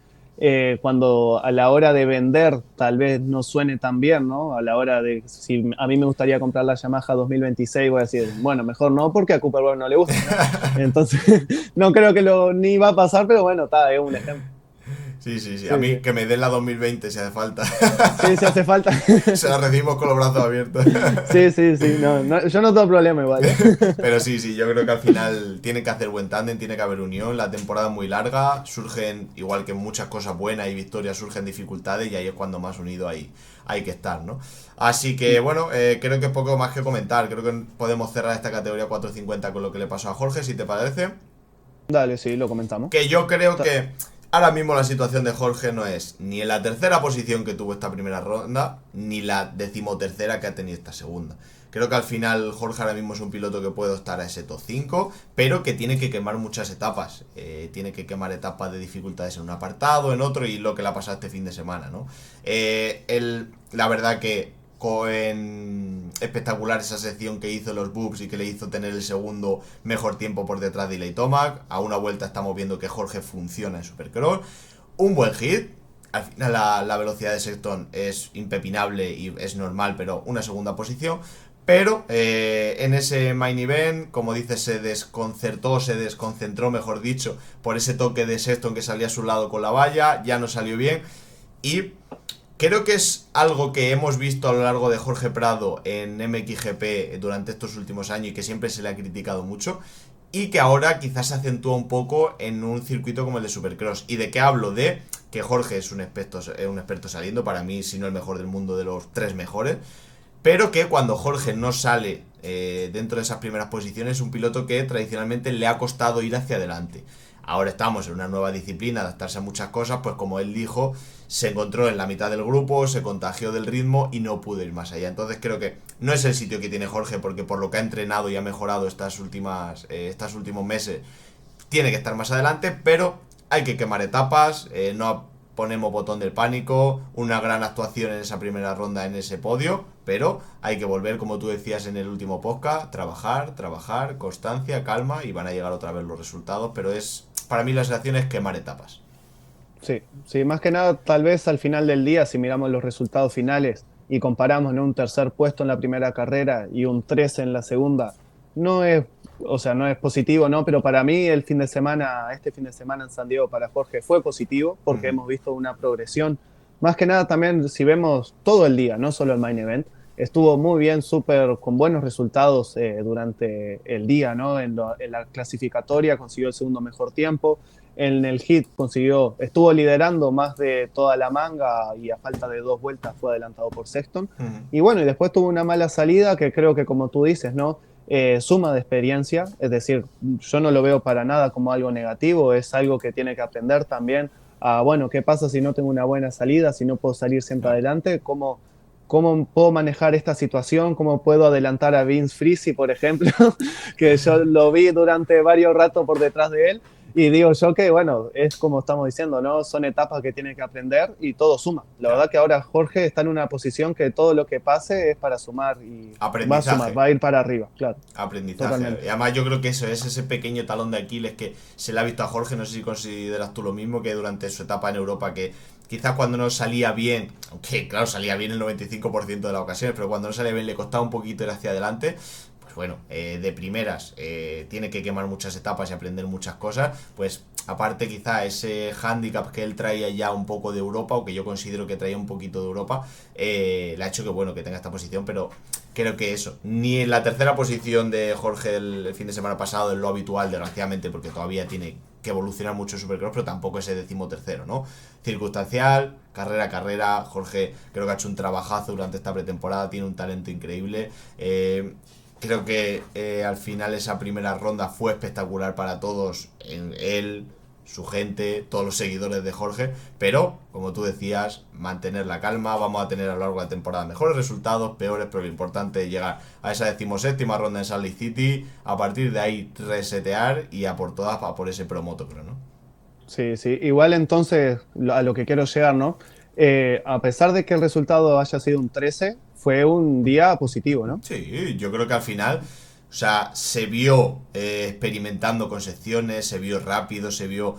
cuando a la hora de vender tal vez no suene tan bien, ¿no? A la hora de, si a mí me gustaría comprar la Yamaha 2026, voy a decir, bueno, mejor no, porque a Cooper Webb no le gusta, ¿no? Entonces, no creo que ni va a pasar, pero bueno, está, es un ejemplo. Sí, sí, sí. A Sí, mí sí. que me den la 2020 si hace falta. Sí, sí hace falta. Se la recibimos con los brazos abiertos. Sí, sí, sí. No, no, yo no tengo problema igual, ¿eh? Pero sí, sí, yo creo que al final tiene que hacer buen tándem, tiene que haber unión. La temporada es muy larga, surgen, igual que muchas cosas buenas y victorias, surgen dificultades y ahí es cuando más unido hay que estar, ¿no? Así que bueno, creo que es poco más que comentar. Creo que podemos cerrar esta categoría 450 con lo que le pasó a Jorge, si te parece. Dale, sí, lo comentamos. Que yo creo que ahora mismo la situación de Jorge no es ni en la tercera posición que tuvo esta primera ronda, ni la decimotercera que ha tenido esta segunda. Creo que al final Jorge ahora mismo es un piloto que puede estar a ese top 5, pero que tiene que quemar muchas etapas. Tiene que quemar etapas de dificultades en un apartado, en otro, y lo que le ha pasado este fin de semana, ¿no? La verdad que espectacular esa sección que hizo los Bubs y que le hizo tener el segundo mejor tiempo por detrás de Eli Tomac. A una vuelta estamos viendo que Jorge funciona en Supercross. Un buen hit. Al final la velocidad de Sexton es impepinable y es normal, pero una segunda posición. Pero en ese main event, como dices, se desconcentró, mejor dicho, por ese toque de Sexton que salía a su lado con la valla, ya no salió bien. Y creo que es algo que hemos visto a lo largo de Jorge Prado en MXGP durante estos últimos años y que siempre se le ha criticado mucho y que ahora quizás se acentúa un poco en un circuito como el de Supercross. ¿Y de qué hablo? De que Jorge es un experto saliendo, para mí si no el mejor del mundo, de los 3 mejores, pero que cuando Jorge no sale dentro de esas primeras posiciones es un piloto que tradicionalmente le ha costado ir hacia adelante. Ahora estamos en una nueva disciplina, adaptarse a muchas cosas, pues como él dijo, se encontró en la mitad del grupo, se contagió del ritmo y no pudo ir más allá. Entonces creo que no es el sitio que tiene Jorge, porque por lo que ha entrenado y ha mejorado estos últimos meses, tiene que estar más adelante, pero hay que quemar etapas, no ponemos botón del pánico, una gran actuación en esa primera ronda en ese podio, pero hay que volver, como tú decías en el último podcast, trabajar, constancia, calma y van a llegar otra vez los resultados, pero para mí la sensación es quemar etapas. Sí, sí, más que nada, tal vez al final del día, si miramos los resultados finales y comparamos, ¿no? Un tercer puesto en la primera carrera y un 13 en la segunda, no es, o sea, no es positivo, ¿no? Pero para mí este fin de semana en San Diego para Jorge fue positivo porque Uh-huh. hemos visto una progresión. Más que nada también, si vemos todo el día, no solo el main event, estuvo muy bien, súper con buenos resultados durante el día, ¿no? En la clasificatoria consiguió el segundo mejor tiempo. En el hit estuvo liderando más de toda la manga y a falta de 2 vueltas fue adelantado por Sexton. Uh-huh. Y bueno, y después tuvo una mala salida que creo que como tú dices, ¿no? Suma de experiencia, es decir, yo no lo veo para nada como algo negativo, es algo que tiene que aprender también a, bueno, ¿qué pasa si no tengo una buena salida, si no puedo salir siempre Claro. adelante? ¿Cómo puedo manejar esta situación? ¿Cómo puedo adelantar a Vince Friese, por ejemplo? Que yo lo vi durante varios ratos por detrás de él. Y digo yo que, bueno, es como estamos diciendo, ¿no? Son etapas que tiene que aprender y todo suma. La Claro. verdad que ahora Jorge está en una posición que todo lo que pase es para sumar y va a sumar, Aprendizaje. va a ir para arriba, claro, Aprendizaje. totalmente. Y además yo creo que eso es ese pequeño talón de Aquiles que se le ha visto a Jorge, no sé si consideras tú lo mismo, que durante su etapa en Europa, que quizás cuando no salía bien, aunque claro, salía bien el 95% de las ocasiones, pero cuando no salía bien le costaba un poquito ir hacia adelante. Pues bueno, de primeras tiene que quemar muchas etapas y aprender muchas cosas, pues aparte quizá ese handicap que él traía ya un poco de Europa, o que yo considero que traía un poquito de Europa, le ha hecho que bueno, que tenga esta posición, pero creo que eso, ni en la tercera posición de Jorge el fin de semana pasado es lo habitual, desgraciadamente, porque todavía tiene que evolucionar mucho en Supercross, pero tampoco ese decimotercero, ¿no? Circunstancial, carrera a carrera. Jorge creo que ha hecho un trabajazo durante esta pretemporada, tiene un talento increíble. Creo que al final esa primera ronda fue espectacular para todos, él, su gente, todos los seguidores de Jorge, pero como tú decías, mantener la calma, vamos a tener a lo largo de la temporada mejores resultados, peores, pero lo importante es llegar a esa 17ª ronda en Salt Lake City, a partir de ahí resetear y a por todas, a por ese promoto, creo, ¿no? Sí, sí. Igual entonces a lo que quiero llegar, ¿no? A pesar de que el resultado haya sido un 13, fue un día positivo, ¿no? Sí, yo creo que al final, o sea, se vio experimentando con secciones, se vio rápido, se vio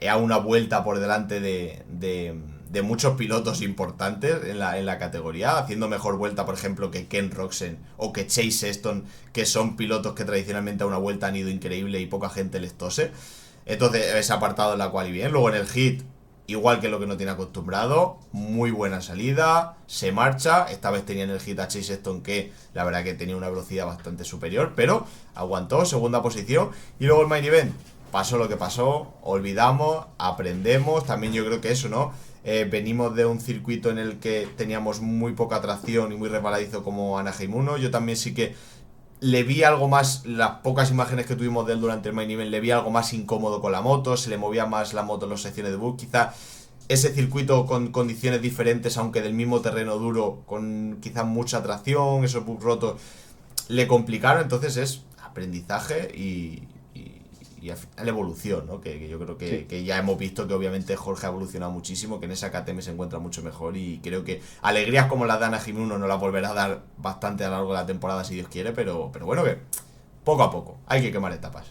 a una vuelta por delante de muchos pilotos importantes en la categoría, haciendo mejor vuelta, por ejemplo, que Ken Roczen o que Chase Sexton, que son pilotos que tradicionalmente a una vuelta han ido increíble y poca gente les tose. Entonces, ese apartado en la cual y bien. Luego en el hit, igual que lo que no tiene acostumbrado, muy buena salida, se marcha, esta vez tenía en el hit a Chase Sexton que la verdad que tenía una velocidad bastante superior, pero aguantó, segunda posición, y luego el main event, pasó lo que pasó, olvidamos, aprendemos, también yo creo que eso, ¿no? Venimos de un circuito en el que teníamos muy poca tracción y muy resbaladizo como Anaheim 1, yo también sí que le vi algo más, las pocas imágenes que tuvimos de él durante el main event, le vi algo más incómodo con la moto, se le movía más la moto en las secciones de bug, quizá ese circuito con condiciones diferentes, aunque del mismo terreno duro, con quizá mucha tracción, esos bugs rotos, le complicaron, entonces es aprendizaje y al final evolución, ¿no? Que yo creo Sí. que ya hemos visto que obviamente Jorge ha evolucionado muchísimo, que en esa KTM se encuentra mucho mejor y creo que alegrías como las de Anaheim 1 no las volverá a dar bastante a lo largo de la temporada si Dios quiere, pero bueno que poco a poco hay que quemar etapas.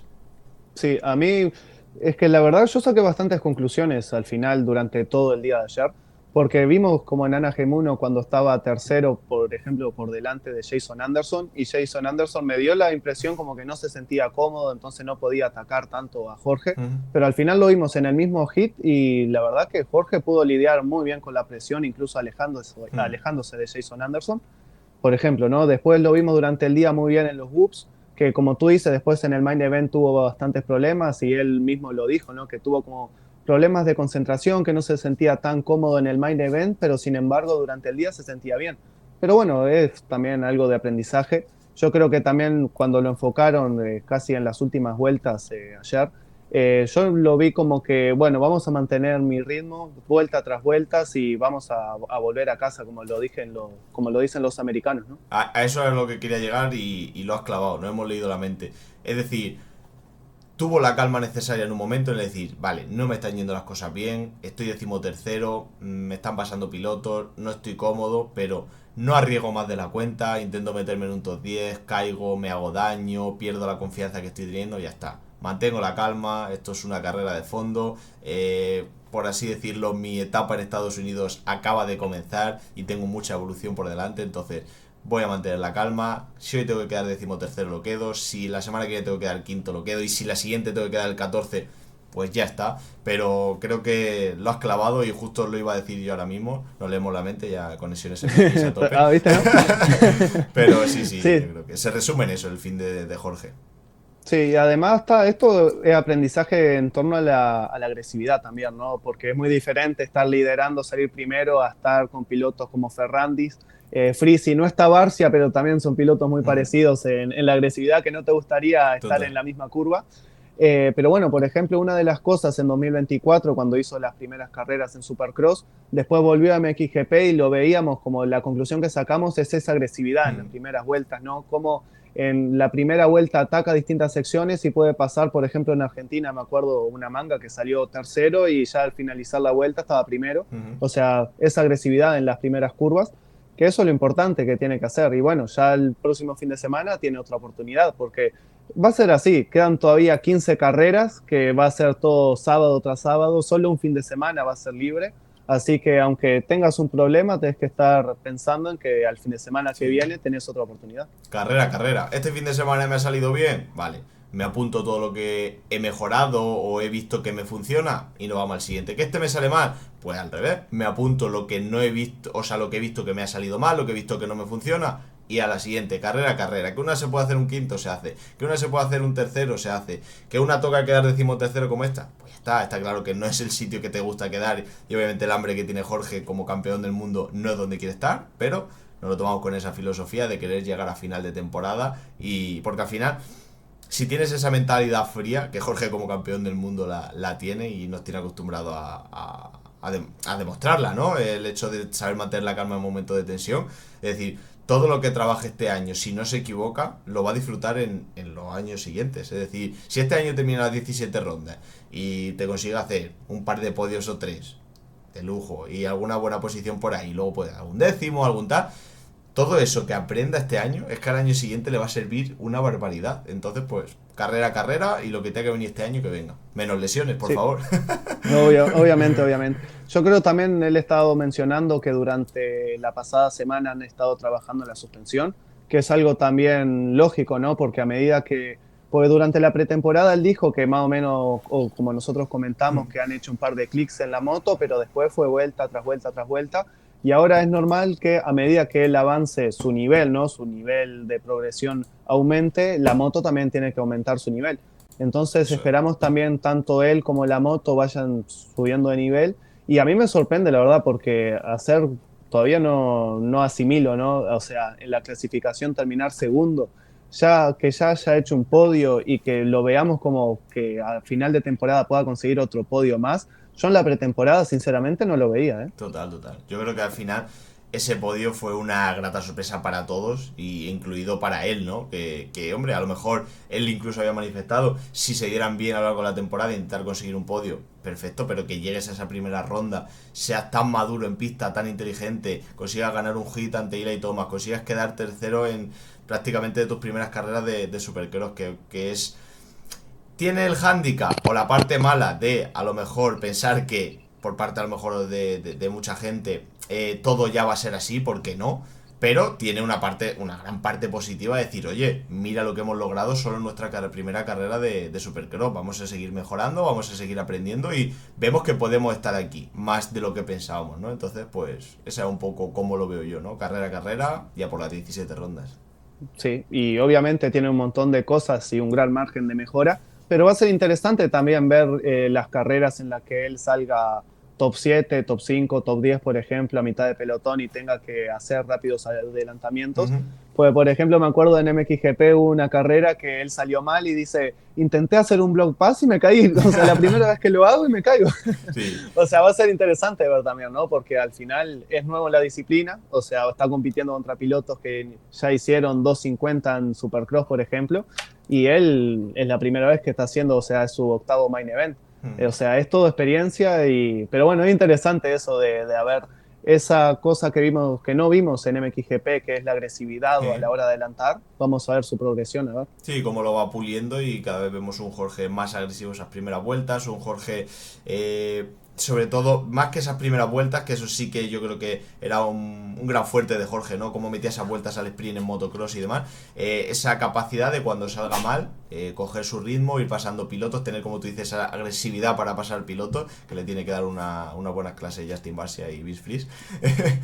Sí, a mí es que la verdad yo saqué bastantes conclusiones al final durante todo el día de ayer, porque vimos como en Anaheim 1 cuando estaba tercero, por ejemplo, por delante de Jason Anderson, y Jason Anderson me dio la impresión como que no se sentía cómodo, entonces no podía atacar tanto a Jorge, Uh-huh. pero al final lo vimos en el mismo hit y la verdad que Jorge pudo lidiar muy bien con la presión, incluso Uh-huh. alejándose de Jason Anderson. Por ejemplo, ¿no? Después lo vimos durante el día muy bien en los whoops, que como tú dices, después en el main event tuvo bastantes problemas y él mismo lo dijo, ¿no? Que tuvo como problemas de concentración, que no se sentía tan cómodo en el main event, pero sin embargo durante el día se sentía bien. Pero bueno, es también algo de aprendizaje. Yo creo que también cuando lo enfocaron casi en las últimas vueltas ayer, yo lo vi como que, bueno, vamos a mantener mi ritmo, vuelta tras vuelta, y vamos a volver a casa, como lo, como lo dicen los americanos, ¿no? A eso es lo que quería llegar y lo has clavado, no hemos leído la mente. Es decir, tuvo la calma necesaria en un momento en decir, vale, no me están yendo las cosas bien, estoy 13º, me están pasando pilotos, no estoy cómodo, pero no arriesgo más de la cuenta, intento meterme en un top 10, caigo, me hago daño, pierdo la confianza que estoy teniendo y ya está. Mantengo la calma, esto es una carrera de fondo, por así decirlo, mi etapa en Estados Unidos acaba de comenzar y tengo mucha evolución por delante, entonces voy a mantener la calma. Si hoy tengo que quedar 13º lo quedo, si la semana que viene tengo que quedar quinto lo quedo y si la siguiente tengo que quedar el 14, pues ya está. Pero creo que lo has clavado y justo lo iba a decir yo ahora mismo. No leemos la mente, ya conexiones MX a tope. Ah, ¿viste, no? Pero sí, sí, yo Sí, creo que se resume en eso el fin de Jorge. sí, y además está, esto es aprendizaje en torno a la agresividad también, ¿no? Porque es muy diferente estar liderando, salir primero, a estar con pilotos como Ferrandis. Frisi no está Barcia, pero también son pilotos muy Ujú. parecidos en la agresividad, que no te gustaría estar Total. en la misma curva. Pero bueno, por ejemplo, una de las cosas en 2024, cuando hizo las primeras carreras en Supercross, después volvió a MXGP y lo veíamos como la conclusión que sacamos es esa agresividad en las Mm. primeras vueltas, ¿no? Como en la primera vuelta ataca distintas secciones y puede pasar, por ejemplo, en Argentina, me acuerdo una manga que salió tercero y ya al finalizar la vuelta estaba primero. Ujú. O sea, esa agresividad en las primeras curvas, que eso es lo importante que tiene que hacer. Y bueno, ya el próximo fin de semana tiene otra oportunidad, porque va a ser así, quedan todavía 15 carreras, que va a ser todo sábado tras sábado, solo un fin de semana va a ser libre, así que aunque tengas un problema, tienes que estar pensando en que al fin de semana que Sí. viene tenés otra oportunidad. Carrera, carrera. Este fin de semana me ha salido bien. Vale. Me apunto todo lo que he mejorado o he visto que me funciona y no vamos al siguiente. ¿Que este me sale mal? Pues al revés. Me apunto lo que no he visto, o sea, lo que he visto que me ha salido mal, lo que he visto que no me funciona y a la siguiente. Carrera, carrera. Que una se puede hacer un quinto, se hace. Que una se puede hacer un tercero, se hace. Que una toca quedar 13º como esta. Pues ya está. Está claro que no es el sitio que te gusta quedar y obviamente el hambre que tiene Jorge como campeón del mundo no es donde quiere estar, pero nos lo tomamos con esa filosofía de querer llegar a final de temporada, y porque al final, si tienes esa mentalidad fría, que Jorge como campeón del mundo la tiene y nos tiene acostumbrado a demostrarla, ¿no? El hecho de saber mantener la calma en momentos de tensión. Es decir, todo lo que trabaje este año, si no se equivoca, lo va a disfrutar en los años siguientes. Es decir, si este año termina las 17 rondas y te consigue hacer un par de podios o tres de lujo y alguna buena posición por ahí, luego puede algún décimo, algún tal, todo eso que aprenda este año es que al año siguiente le va a servir una barbaridad. Entonces, pues, carrera a carrera, y lo que tenga que venir este año que venga. Menos lesiones, por Sí, favor. obviamente, obviamente. Yo creo también él ha estado mencionando que durante la pasada semana han estado trabajando en la suspensión, que es algo también lógico, ¿no? Porque a medida que, pues durante la pretemporada él dijo que más o menos, o como nosotros comentamos, que han hecho un par de clics en la moto, pero después fue vuelta tras vuelta tras vuelta. Y ahora es normal que a medida que él avance su nivel, ¿no? Su nivel de progresión aumente, la moto también tiene que aumentar su nivel. Entonces Eso es. esperamos también tanto él como la moto vayan subiendo de nivel. Y a mí me sorprende, la verdad, porque hacer, todavía no asimilo, ¿no? O sea, en la clasificación terminar segundo, ya que ya haya hecho un podio y que lo veamos como que al final de temporada pueda conseguir otro podio más. Yo en la pretemporada, sinceramente, no lo veía, ¿eh? Total, total. Yo creo que al final ese podio fue una grata sorpresa para todos, y incluido para él, ¿no? Hombre, a lo mejor él incluso había manifestado, si se dieran bien a lo largo de la temporada, intentar conseguir un podio, perfecto, pero que llegues a esa primera ronda, seas tan maduro en pista, tan inteligente, consigas ganar un hit ante Eli Thomas, consigas quedar tercero en prácticamente de tus primeras carreras de Supercross, que es... Tiene el hándicap o la parte mala de a lo mejor pensar que por parte a lo mejor de mucha gente, todo ya va a ser así, porque no. Pero tiene una gran parte positiva de decir, oye, mira lo que hemos logrado solo en nuestra primera carrera de Supercross. Vamos a seguir mejorando, vamos a seguir aprendiendo, y vemos que podemos estar aquí, más de lo que pensábamos, ¿no? Entonces, pues, esa es un poco como lo veo yo, ¿no? Carrera a carrera, ya por las 17 rondas. Sí, y obviamente tiene un montón de cosas y un gran margen de mejora, pero va a ser interesante también ver las carreras en las que él salga top 7, top 5, top 10, por ejemplo, a mitad de pelotón y tenga que hacer rápidos adelantamientos. Ujú. Pues, por ejemplo, me acuerdo en MXGP hubo una carrera que él salió mal y dice, intenté hacer un block pass y me caí, o sea, la primera vez que lo hago y me caigo. Sí. O sea, va a ser interesante ver también, ¿no? Porque al final es nuevo en la disciplina, o sea, está compitiendo contra pilotos que ya hicieron 250 en Supercross, por ejemplo, y él es la primera vez que está haciendo, o sea, es su octavo main event. O sea, es todo experiencia, pero bueno, es interesante eso de haber esa cosa que vimos, que no vimos en MXGP, que es la agresividad a la hora de adelantar. Vamos a ver su progresión, a ver. Sí, cómo lo va puliendo, y cada vez vemos un Jorge más agresivo esas primeras vueltas, un Jorge, sobre todo, más que esas primeras vueltas, que eso sí que yo creo que era un gran fuerte de Jorge, ¿no? Cómo metía esas vueltas al sprint en motocross y demás. Esa capacidad de cuando salga mal, coger su ritmo, ir pasando pilotos, tener, como tú dices, esa agresividad para pasar piloto, que le tiene que dar una buena clase Justin Barcia y Vince Friese.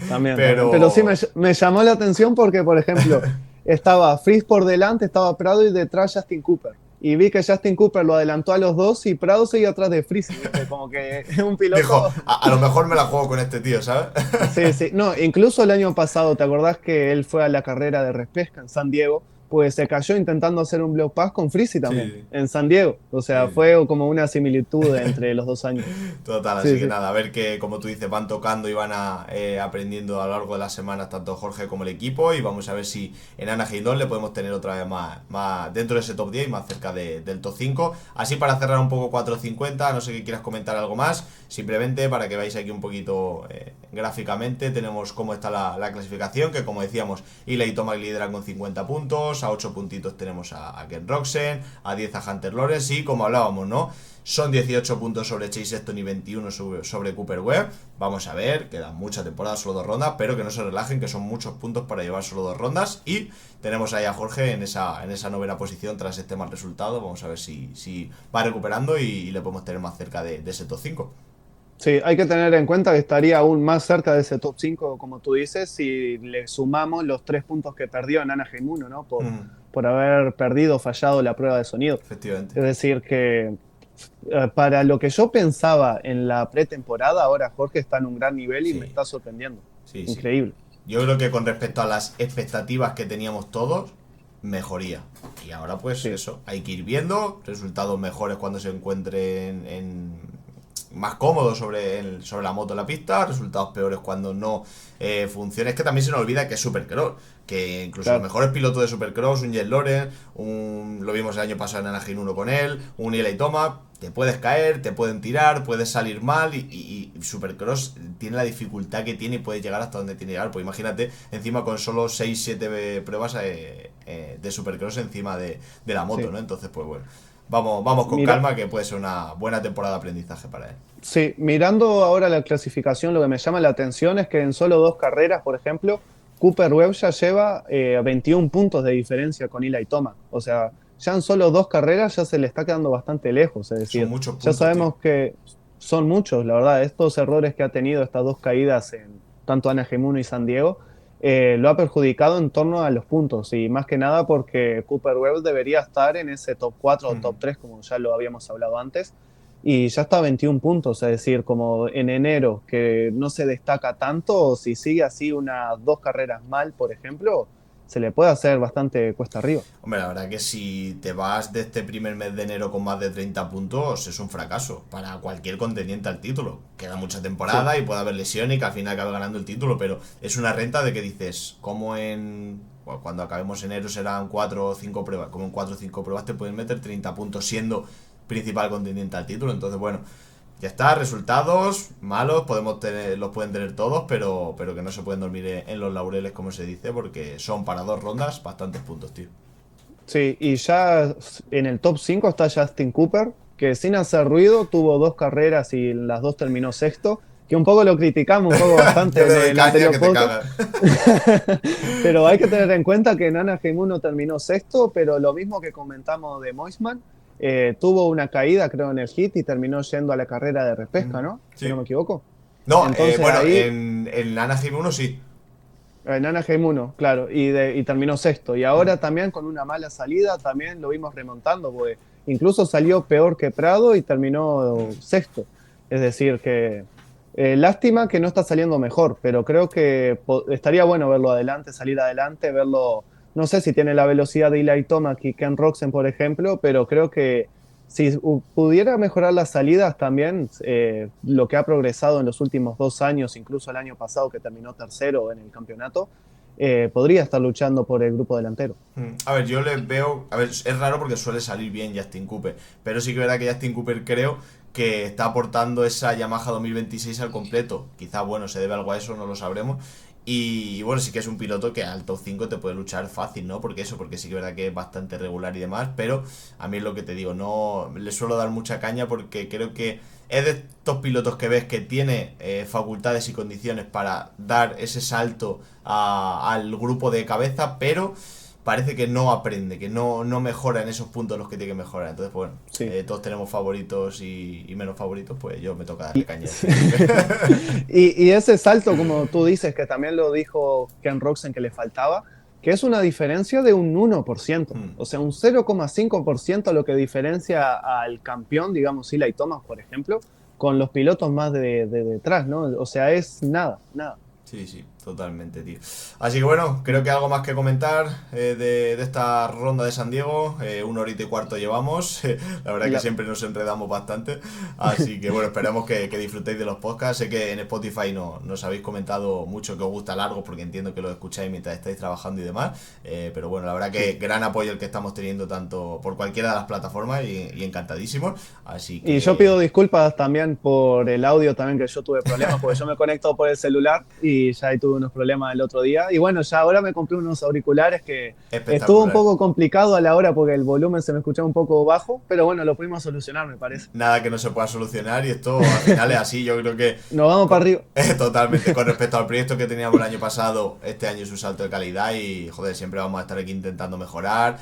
También, también. Pero sí Pero... me llamó la atención porque, por ejemplo, estaba Frizz por delante, estaba Prado y detrás Justin Cooper. Y vi que Justin Cooper lo adelantó a los dos y Prado seguía atrás de Frizz, ¿viste? Como que es un Dijo, piloto. a lo mejor me la juego con este tío, ¿sabes? Sí, sí. No, incluso el año pasado, ¿te acordás que él fue a la carrera de repesca en San Diego? Pues se cayó intentando hacer un block pass con Frizzy también, Sí, en San Diego. O sea, sí. fue como una similitud entre los dos años. Total, así Sí, que sí. nada, a ver que, como tú dices, van tocando y van aprendiendo a lo largo de las semanas tanto Jorge como el equipo, y vamos a ver si en Anaheim 2 le podemos tener otra vez más dentro de ese top 10 y más cerca del top 5. Así, para cerrar un poco 450, no sé que quieras comentar algo más, simplemente para que veáis aquí un poquito gráficamente, tenemos cómo está la clasificación, que como decíamos, Eli Tomac lidera con 50 puntos, a 8 puntitos tenemos a Ken Roxen, a 10 a Hunter Lawrence, y como hablábamos, ¿no? Son 18 puntos sobre Chase Sexton y 21 sobre Cooper Webb. Vamos a ver, quedan mucha temporada, solo 2 rondas, pero que no se relajen, que son muchos puntos para llevar solo 2 rondas. Y tenemos ahí a Jorge en esa novena posición tras este mal resultado. Vamos a ver si va recuperando y le podemos tener más cerca de ese top 5. Sí, hay que tener en cuenta que estaría aún más cerca de ese top 5, como tú dices, si le sumamos los 3 puntos que perdió en Anaheim 1, ¿no? Por haber perdido, fallado la prueba de sonido. Efectivamente. Es decir, que para lo que yo pensaba en la pretemporada, ahora Jorge está en un gran nivel y me Sí, está sorprendiendo. sí, sí. Increíble. Yo creo que con respecto a las expectativas que teníamos todos, mejoría. Y ahora pues Sí. eso, hay que ir viendo resultados mejores cuando se encuentren más cómodos sobre la moto en la pista, resultados peores cuando no funciona. Es que también se nos olvida que es Supercross, que incluso los Claro. mejores pilotos de Supercross, un Jet Loren, lo vimos el año pasado en Anaheim 1 con él, un Eli Thomas, te puedes caer, te pueden tirar, puedes salir mal y Supercross tiene la dificultad que tiene y puede llegar hasta donde tiene que llegar. Pues imagínate, encima con solo 6 7 pruebas de Supercross encima de la moto, Sí. ¿no? Entonces, pues bueno, vamos con Mira, calma, que puede ser una buena temporada de aprendizaje para él. sí, mirando ahora la clasificación, lo que me llama la atención es que en solo 2 carreras, por ejemplo, Cooper Webb ya lleva 21 puntos de diferencia con Eli Thomas. O sea, ya en solo 2 carreras ya se le está quedando bastante lejos. Es Son decir, muchos ya puntos, tío. sabemos que son muchos, la verdad. Estos errores que ha tenido, estas 2 caídas en tanto Anaheim 1 y San Diego, lo ha perjudicado en torno a los puntos. Y más que nada porque Cooper Webb debería estar en ese top 4 o top 3, como ya lo habíamos hablado antes, y ya está a 21 puntos, es decir, como en enero, que no se destaca tanto, si sigue así unas 2 carreras mal, por ejemplo, se le puede hacer bastante cuesta arriba. Hombre, la verdad que si te vas de este primer mes de enero con más de 30 puntos, es un fracaso para cualquier contendiente al título. Queda mucha Sí, temporada y puede haber lesiones y que al final acabe ganando el título, pero es una renta de que dices, como bueno, cuando acabemos enero serán 4 o 5 pruebas, como en 4 o 5 pruebas te pueden meter 30 puntos siendo principal contendiente al título. Entonces, bueno, ya está, resultados malos, los pueden tener todos, pero que no se pueden dormir en los laureles, como se dice, porque son para 2 rondas bastantes puntos, tío. sí, y ya en el top 5 está Justin Cooper, que sin hacer ruido tuvo 2 carreras y las dos terminó sexto, que un poco lo criticamos, un poco Yo bastante le en doy el caña anterior que te podcast. cagas. Pero hay que tener en cuenta que en Anaheim 1 terminó sexto, pero lo mismo que comentamos de Moisman, tuvo una caída, creo, en el hit y terminó yendo a la carrera de repesca, ¿no? Si no Sí. me equivoco. No, Entonces bueno, ahí, en Anaheim 1 sí. en Anaheim 1, claro, y terminó sexto. Y ahora también con una mala salida, también lo vimos remontando, porque incluso salió peor que Prado y terminó sexto. Es decir, que lástima que no está saliendo mejor, pero creo que estaría bueno verlo adelante, salir adelante, verlo. No sé si tiene la velocidad de Eli Tomac y Ken Roxen, por ejemplo, pero creo que si pudiera mejorar las salidas también, lo que ha progresado en los últimos 2 años, incluso el año pasado que terminó tercero en el campeonato, podría estar luchando por el grupo delantero. A ver, yo les veo. A ver, es raro porque suele salir bien Justin Cooper. Pero sí que es verdad que Justin Cooper creo que está aportando esa Yamaha 2026 al completo. Quizá, bueno, se debe algo a eso, no lo sabremos. Y bueno, sí que es un piloto que al top 5 te puede luchar fácil, ¿no? Porque sí que es verdad que es bastante regular y demás. Pero a mí es lo que te digo, no le suelo dar mucha caña porque creo que es de estos pilotos que ves que tiene facultades y condiciones para dar ese salto al grupo de cabeza, pero parece que no aprende, que no mejora en esos puntos en los que tiene que mejorar. Entonces, pues, bueno, Sí. todos tenemos favoritos y menos favoritos, pues yo me toca darle Y, caña a sí. Justin Cooper. y ese salto, como tú dices, que también lo dijo Ken Roxen que le faltaba, que es una diferencia de un 1%, o sea, un 0,5% lo que diferencia al campeón, digamos, Eli Thomas, por ejemplo, con los pilotos más de detrás, ¿no? O sea, es nada, nada. Sí, sí, totalmente, tío. Así que bueno, creo que algo más que comentar de esta ronda de San Diego. 1 horita y cuarto llevamos. La verdad que La, siempre nos enredamos bastante. Así que bueno, esperamos que disfrutéis de los podcasts. Sé que en Spotify nos habéis comentado mucho que os gusta largo porque entiendo que lo escucháis mientras estáis trabajando y demás. Pero bueno, la verdad que sí. gran apoyo el que estamos teniendo tanto por cualquiera de las plataformas y encantadísimos. Así Y yo pido que disculpas también por el audio también que yo tuve problemas, porque yo me conecto por el celular y ya ahí tuve unos problemas el otro día. Y bueno, ya ahora me compré unos auriculares que estuvo un espectacular. poco complicado a la hora porque el volumen se me escuchaba un poco bajo, pero bueno, lo pudimos solucionar, me parece. Nada que no se pueda solucionar y esto al final es así. Yo creo que Nos vamos para arriba. totalmente con respecto al proyecto que teníamos el año pasado, este año es un salto de calidad y joder, siempre vamos a estar aquí intentando mejorar.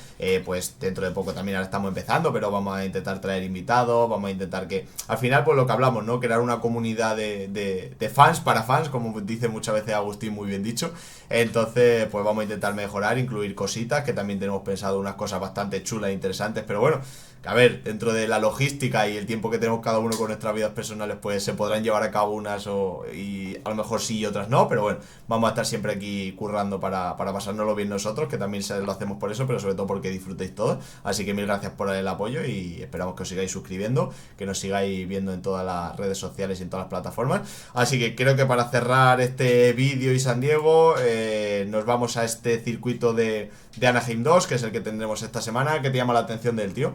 Pues dentro de poco también ahora estamos empezando, pero vamos a intentar traer invitados, vamos a intentar que al final pues lo que hablamos, ¿no? Crear una comunidad de fans para fans, como dice muchas veces Agustín, muy bien dicho. Entonces pues vamos a intentar mejorar, incluir cositas, que también tenemos pensado unas cosas bastante chulas e interesantes, pero bueno, que a ver, dentro de la logística y el tiempo que tenemos cada uno con nuestras vidas personales, pues se podrán llevar a cabo unas y a lo mejor sí y otras no, pero bueno, vamos a estar siempre aquí currando para pasárnoslo bien nosotros, que también lo hacemos por eso, pero sobre todo porque disfrutéis todos. Así que mil gracias por el apoyo y esperamos que os sigáis suscribiendo, que nos sigáis viendo en todas las redes sociales y en todas las plataformas. Así que creo que para cerrar este vídeo y San Diego, nos vamos a este circuito de Anaheim 2, que es el que tendremos esta semana. ¿Qué te llama la atención del tío?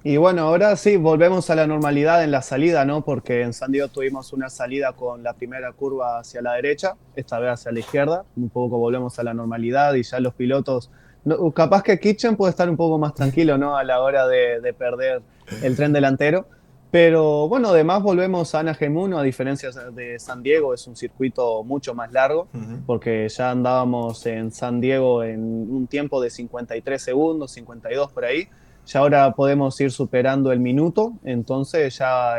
Y bueno, ahora sí, volvemos a la normalidad en la salida, ¿no? Porque en San Diego tuvimos una salida con la primera curva hacia la derecha, esta vez hacia la izquierda. Un poco volvemos a la normalidad y ya los pilotos... No, capaz que Kitchen puede estar un poco más tranquilo, ¿no? A la hora de perder el tren delantero. Pero bueno, además volvemos a Anaheim 1, a diferencia de San Diego, es un circuito mucho más largo, porque ya andábamos en San Diego en un tiempo de 53 segundos, 52 por ahí. Ya ahora podemos ir superando el minuto, entonces ya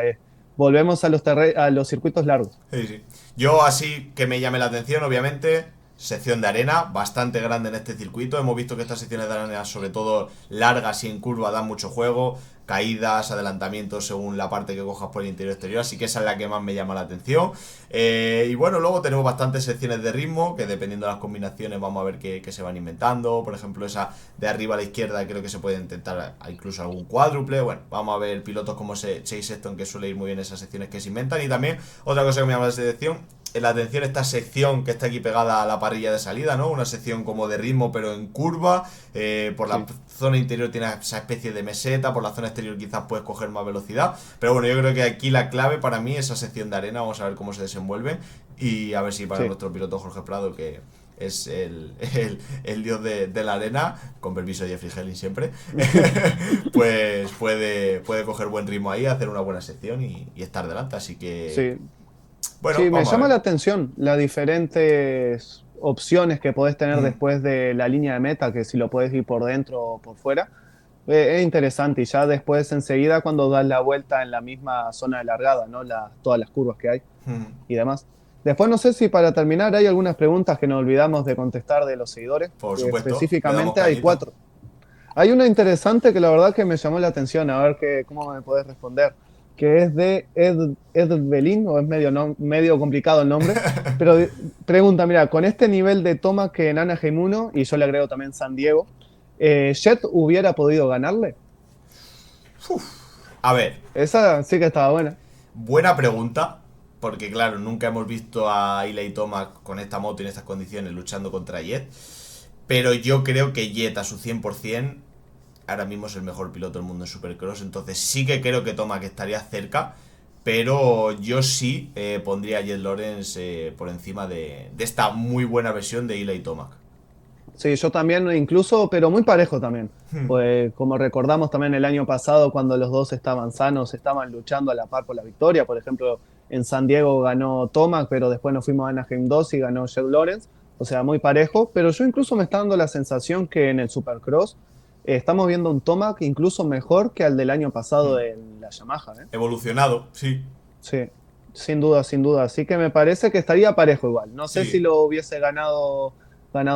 volvemos a los circuitos largos. Sí, sí. Yo así que me llame la atención, obviamente, sección de arena, bastante grande en este circuito. Hemos visto que estas secciones de arena, sobre todo largas y en curva, dan mucho juego. Caídas, adelantamientos según la parte que cojas por el interior exterior, así que esa es la que más me llama la atención. Y bueno, luego tenemos bastantes secciones de ritmo, que dependiendo de las combinaciones vamos a ver qué se van inventando. Por ejemplo, esa de arriba a la izquierda creo que se puede intentar incluso algún cuádruple. Bueno, vamos a ver pilotos como Chase Sexton, que suele ir muy bien esas secciones que se inventan. Y también otra cosa que me llama la atención esta sección que está aquí pegada a la parrilla de salida, ¿no? Una sección como de ritmo pero en curva, por la zona interior tiene esa especie de meseta, por la zona exterior quizás puedes coger más velocidad, pero bueno, yo creo que aquí la clave para mí es esa sección de arena. Vamos a ver cómo se desenvuelve y a ver si para nuestro piloto Jorge Prado, que es el dios de la arena, con permiso de Jeffrey Helling siempre, pues puede coger buen ritmo ahí, hacer una buena sección y estar delante, así que... Sí. Bueno, Sí, me llama la la atención las diferentes opciones que podés tener después de la línea de meta, que si lo podés ir por dentro o por fuera. Es interesante y ya después enseguida cuando das la vuelta en la misma zona de largada, ¿no? Todas las curvas que hay y demás. Después no sé si para terminar hay algunas preguntas que nos olvidamos de contestar de los seguidores. Por supuesto, Específicamente hay 4. Hay una interesante que la verdad que me llamó la atención, a ver cómo me podés responder, que es de Ed Belín, o es medio complicado el nombre, pero pregunta, mira, con este nivel de toma que en Anaheim 1, y yo le agrego también San Diego, ¿Jet hubiera podido ganarle? A ver. Esa sí que estaba buena. Buena pregunta, porque claro, nunca hemos visto a Eli Tomac con esta moto y en estas condiciones luchando contra Jet, pero yo creo que Jet a su 100% ahora mismo es el mejor piloto del mundo en Supercross, entonces sí que creo que Tomac estaría cerca, pero yo sí pondría a Jet Lawrence por encima de esta muy buena versión de Eli Tomac. Sí, yo también, incluso, pero muy parejo también. Pues como recordamos también el año pasado, cuando los dos estaban sanos, estaban luchando a la par por la victoria. Por ejemplo, en San Diego ganó Tomac, pero después nos fuimos a Anaheim 2 y ganó Jet Lawrence. O sea, muy parejo. Pero yo incluso me está dando la sensación que en el Supercross estamos viendo un Tomac incluso mejor que al del año pasado en la Yamaha. Evolucionado, sí. Sí, sin duda, sin duda. Así que me parece que estaría parejo igual. No sé si lo hubiese ganado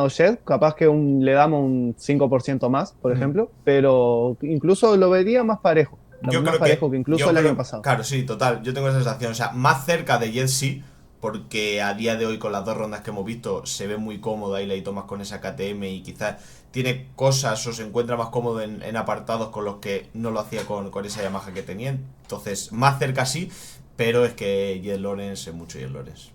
Jet, capaz que le damos un 5% más, por ejemplo, pero incluso lo vería más parejo. Yo más creo parejo que incluso el año pasado. Claro, sí, total. Yo tengo esa sensación. O sea, más cerca de Jet sí, porque a día de hoy, con las 2 rondas que hemos visto, se ve muy cómodo Eli Tomac con esa KTM y quizás tiene cosas o se encuentra más cómodo en apartados con los que no lo hacía con esa Yamaha que tenía. Entonces, más cerca sí, pero es que Jet Lawrence es mucho Jet Lawrence.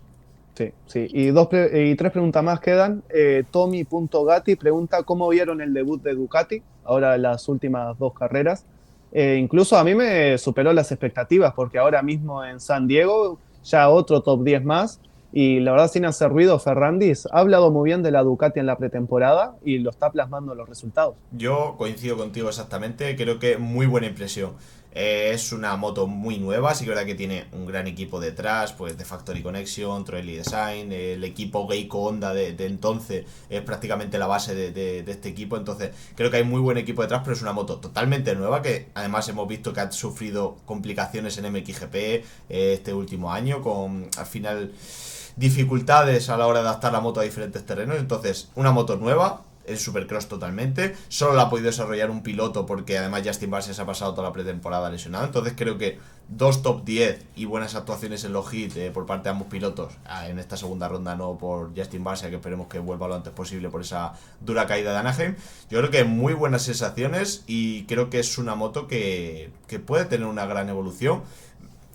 Sí, sí. Y 3 preguntas más quedan. Tommy.gatti pregunta cómo vieron el debut de Ducati, ahora las últimas 2 carreras. Incluso a mí me superó las expectativas, porque ahora mismo en San Diego ya otro top 10 más. Y la verdad, sin hacer ruido, Ferrandis ha hablado muy bien de la Ducati en la pretemporada y lo está plasmando en los resultados. Yo coincido contigo exactamente, creo que muy buena impresión. Es una moto muy nueva, sí que es verdad que tiene un gran equipo detrás, pues de Factory Connection, Trolley Design, el equipo Geico Honda de entonces es prácticamente la base de este equipo, entonces creo que hay muy buen equipo detrás, pero es una moto totalmente nueva que además hemos visto que ha sufrido complicaciones en MXGP este último año, con al final dificultades a la hora de adaptar la moto a diferentes terrenos, entonces una moto nueva. el Supercross totalmente. Solo la ha podido desarrollar un piloto porque además Justin Barcia se ha pasado toda la pretemporada lesionado. Entonces creo que 2 top 10 y buenas actuaciones en los hits por parte de ambos pilotos en esta segunda ronda, no por Justin Barcia, que esperemos que vuelva lo antes posible por esa dura caída de Anaheim. Yo creo que muy buenas sensaciones y creo que es una moto que puede tener una gran evolución.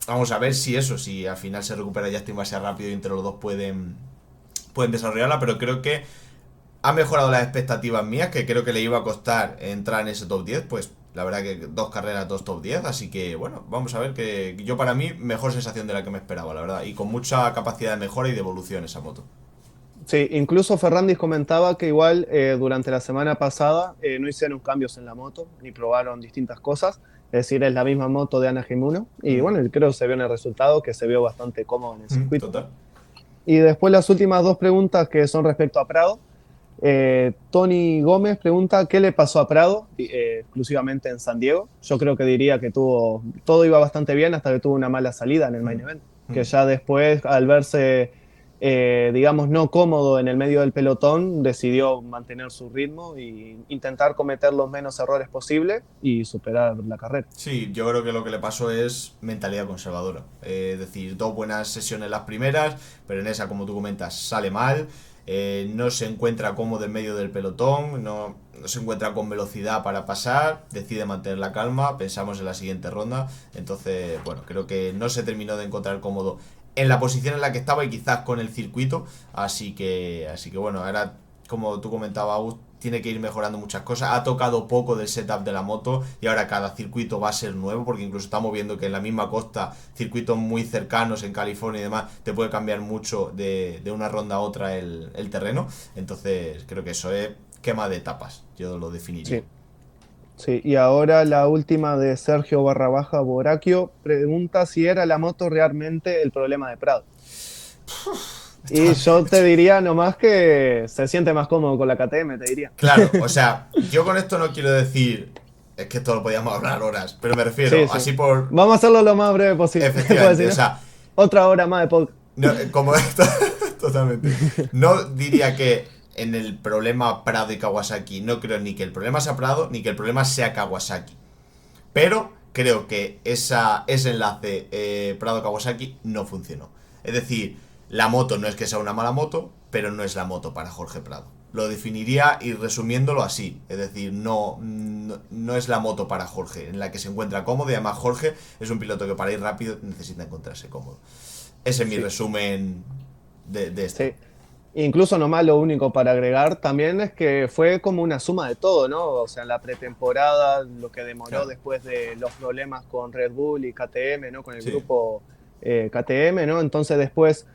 Vamos a ver si al final se recupera Justin Barcia rápido y entre los dos pueden desarrollarla, pero creo que ha mejorado las expectativas mías, que creo que le iba a costar entrar en ese top 10, pues la verdad que 2 carreras, 2 top 10, así que bueno, vamos a ver, que yo para mí mejor sensación de la que me esperaba, la verdad, y con mucha capacidad de mejora y de evolución esa moto. Sí, incluso Ferrandis comentaba que igual durante la semana pasada no hicieron cambios en la moto, ni probaron distintas cosas, es decir, es la misma moto de Anaheim 1, y bueno, creo que se vio en el resultado, que se vio bastante cómodo en el circuito. Total. Y después las últimas 2 preguntas que son respecto a Prado. Tony Gómez pregunta qué le pasó a Prado exclusivamente en San Diego. Yo creo que diría que todo iba bastante bien hasta que tuvo una mala salida en el main event, que ya después, al verse digamos no cómodo en el medio del pelotón, decidió mantener su ritmo e intentar cometer los menos errores posible y superar la carrera. Sí, yo creo que lo que le pasó es mentalidad conservadora, es decir, 2 buenas sesiones las primeras, pero en esa, como tú comentas, sale mal. No se encuentra cómodo en medio del pelotón, no se encuentra con velocidad para pasar, decide mantener la calma, pensamos en la siguiente ronda, entonces, bueno, creo que no se terminó de encontrar cómodo en la posición en la que estaba y quizás con el circuito, así que bueno, ahora, como tú comentabas, Agus, tiene que ir mejorando muchas cosas, ha tocado poco del setup de la moto y ahora cada circuito va a ser nuevo, porque incluso estamos viendo que en la misma costa, circuitos muy cercanos en California y demás, te puede cambiar mucho de una ronda a otra el terreno, entonces creo que eso es quema de etapas, yo lo definiría. Sí. Sí, y ahora la última de Sergio _ Boraquio pregunta si era la moto realmente el problema de Prado. Y yo te diría nomás que se siente más cómodo con la KTM, te diría. Claro, o sea, yo con esto no quiero decir, es que esto lo podíamos hablar horas, pero me refiero Sí, sí. así por... Vamos a hacerlo lo más breve posible. Efectivamente, ¿no? o sea... Otra hora más de podcast. No, como esto, totalmente. No diría que en el problema Prado y Kawasaki, no creo ni que el problema sea Prado, ni que el problema sea Kawasaki. Pero creo que ese enlace Prado-Kawasaki no funcionó. Es decir, la moto no es que sea una mala moto, pero no es la moto para Jorge Prado. Lo definiría y resumiéndolo así. Es decir, no es la moto para Jorge, en la que se encuentra cómodo, y además Jorge es un piloto que para ir rápido necesita encontrarse cómodo. Ese es mi resumen de esto. Sí. Incluso nomás lo único para agregar también es que fue como una suma de todo, ¿no? O sea, en la pretemporada, lo que demoró después de los problemas con Red Bull y KTM, ¿no? Con el grupo KTM, ¿no? Entonces después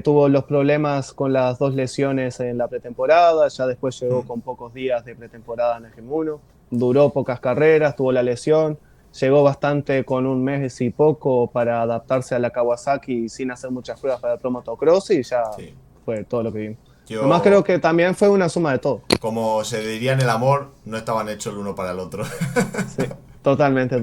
tuvo los problemas con las 2 lesiones en la pretemporada, ya después llegó con pocos días de pretemporada en el G1, duró pocas carreras, tuvo la lesión, llegó bastante con 1 mes y poco para adaptarse a la Kawasaki sin hacer muchas pruebas para el Pro Motocross y ya... Sí. Fue todo lo que vimos. Además creo que también fue una suma de todo. Como se diría en el amor, no estaban hechos el uno para el otro. Sí, totalmente.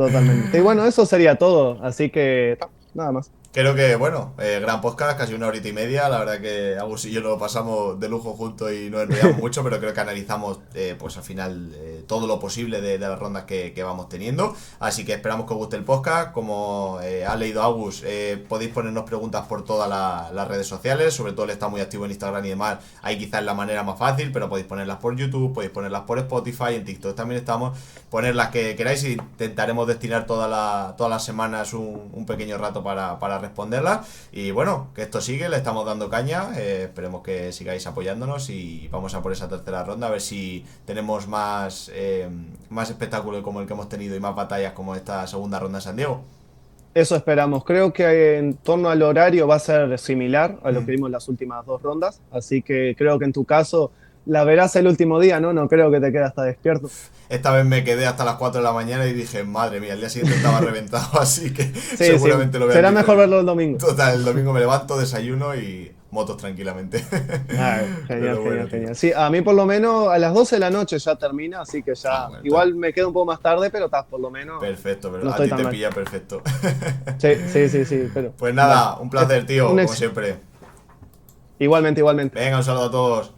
Y bueno, eso sería todo. Así que nada más. Creo que, bueno, gran podcast, casi 1 horita y media. La verdad que Agus y yo lo pasamos de lujo juntos y nos enrollamos mucho, pero creo que analizamos, pues al final, todo lo posible de las rondas que vamos teniendo. Así que esperamos que os guste el podcast. Como ha leído Agus, podéis ponernos preguntas por todas las redes sociales. Sobre todo él está muy activo en Instagram y demás. Ahí quizás es la manera más fácil, pero podéis ponerlas por YouTube, podéis ponerlas por Spotify, en TikTok también estamos. Poner las que queráis y intentaremos destinar todas las semanas un pequeño rato para responderlas. Y bueno, que esto sigue, le estamos dando caña, esperemos que sigáis apoyándonos y vamos a por esa tercera ronda, a ver si tenemos más espectáculo como el que hemos tenido y más batallas como esta segunda ronda en San Diego. Eso esperamos. Creo que en torno al horario va a ser similar a lo que vimos las últimas 2 rondas, así que creo que en tu caso la verás el último día, ¿no? No creo que te quedes hasta despierto. Esta vez me quedé hasta las 4 de la mañana y dije, madre mía, el día siguiente estaba reventado, así que seguramente lo veré. Será mejor verlo el domingo. Total, el domingo me levanto, desayuno y motos tranquilamente. Genial. Sí, a mí por lo menos a las 12 de la noche ya termina, así que ya igual me quedo un poco más tarde, pero está por lo menos. Perfecto, pero no a ti te pilla perfecto. Sí. Pero, pues nada, un placer, tío, como siempre. Igualmente. Venga, un saludo a todos.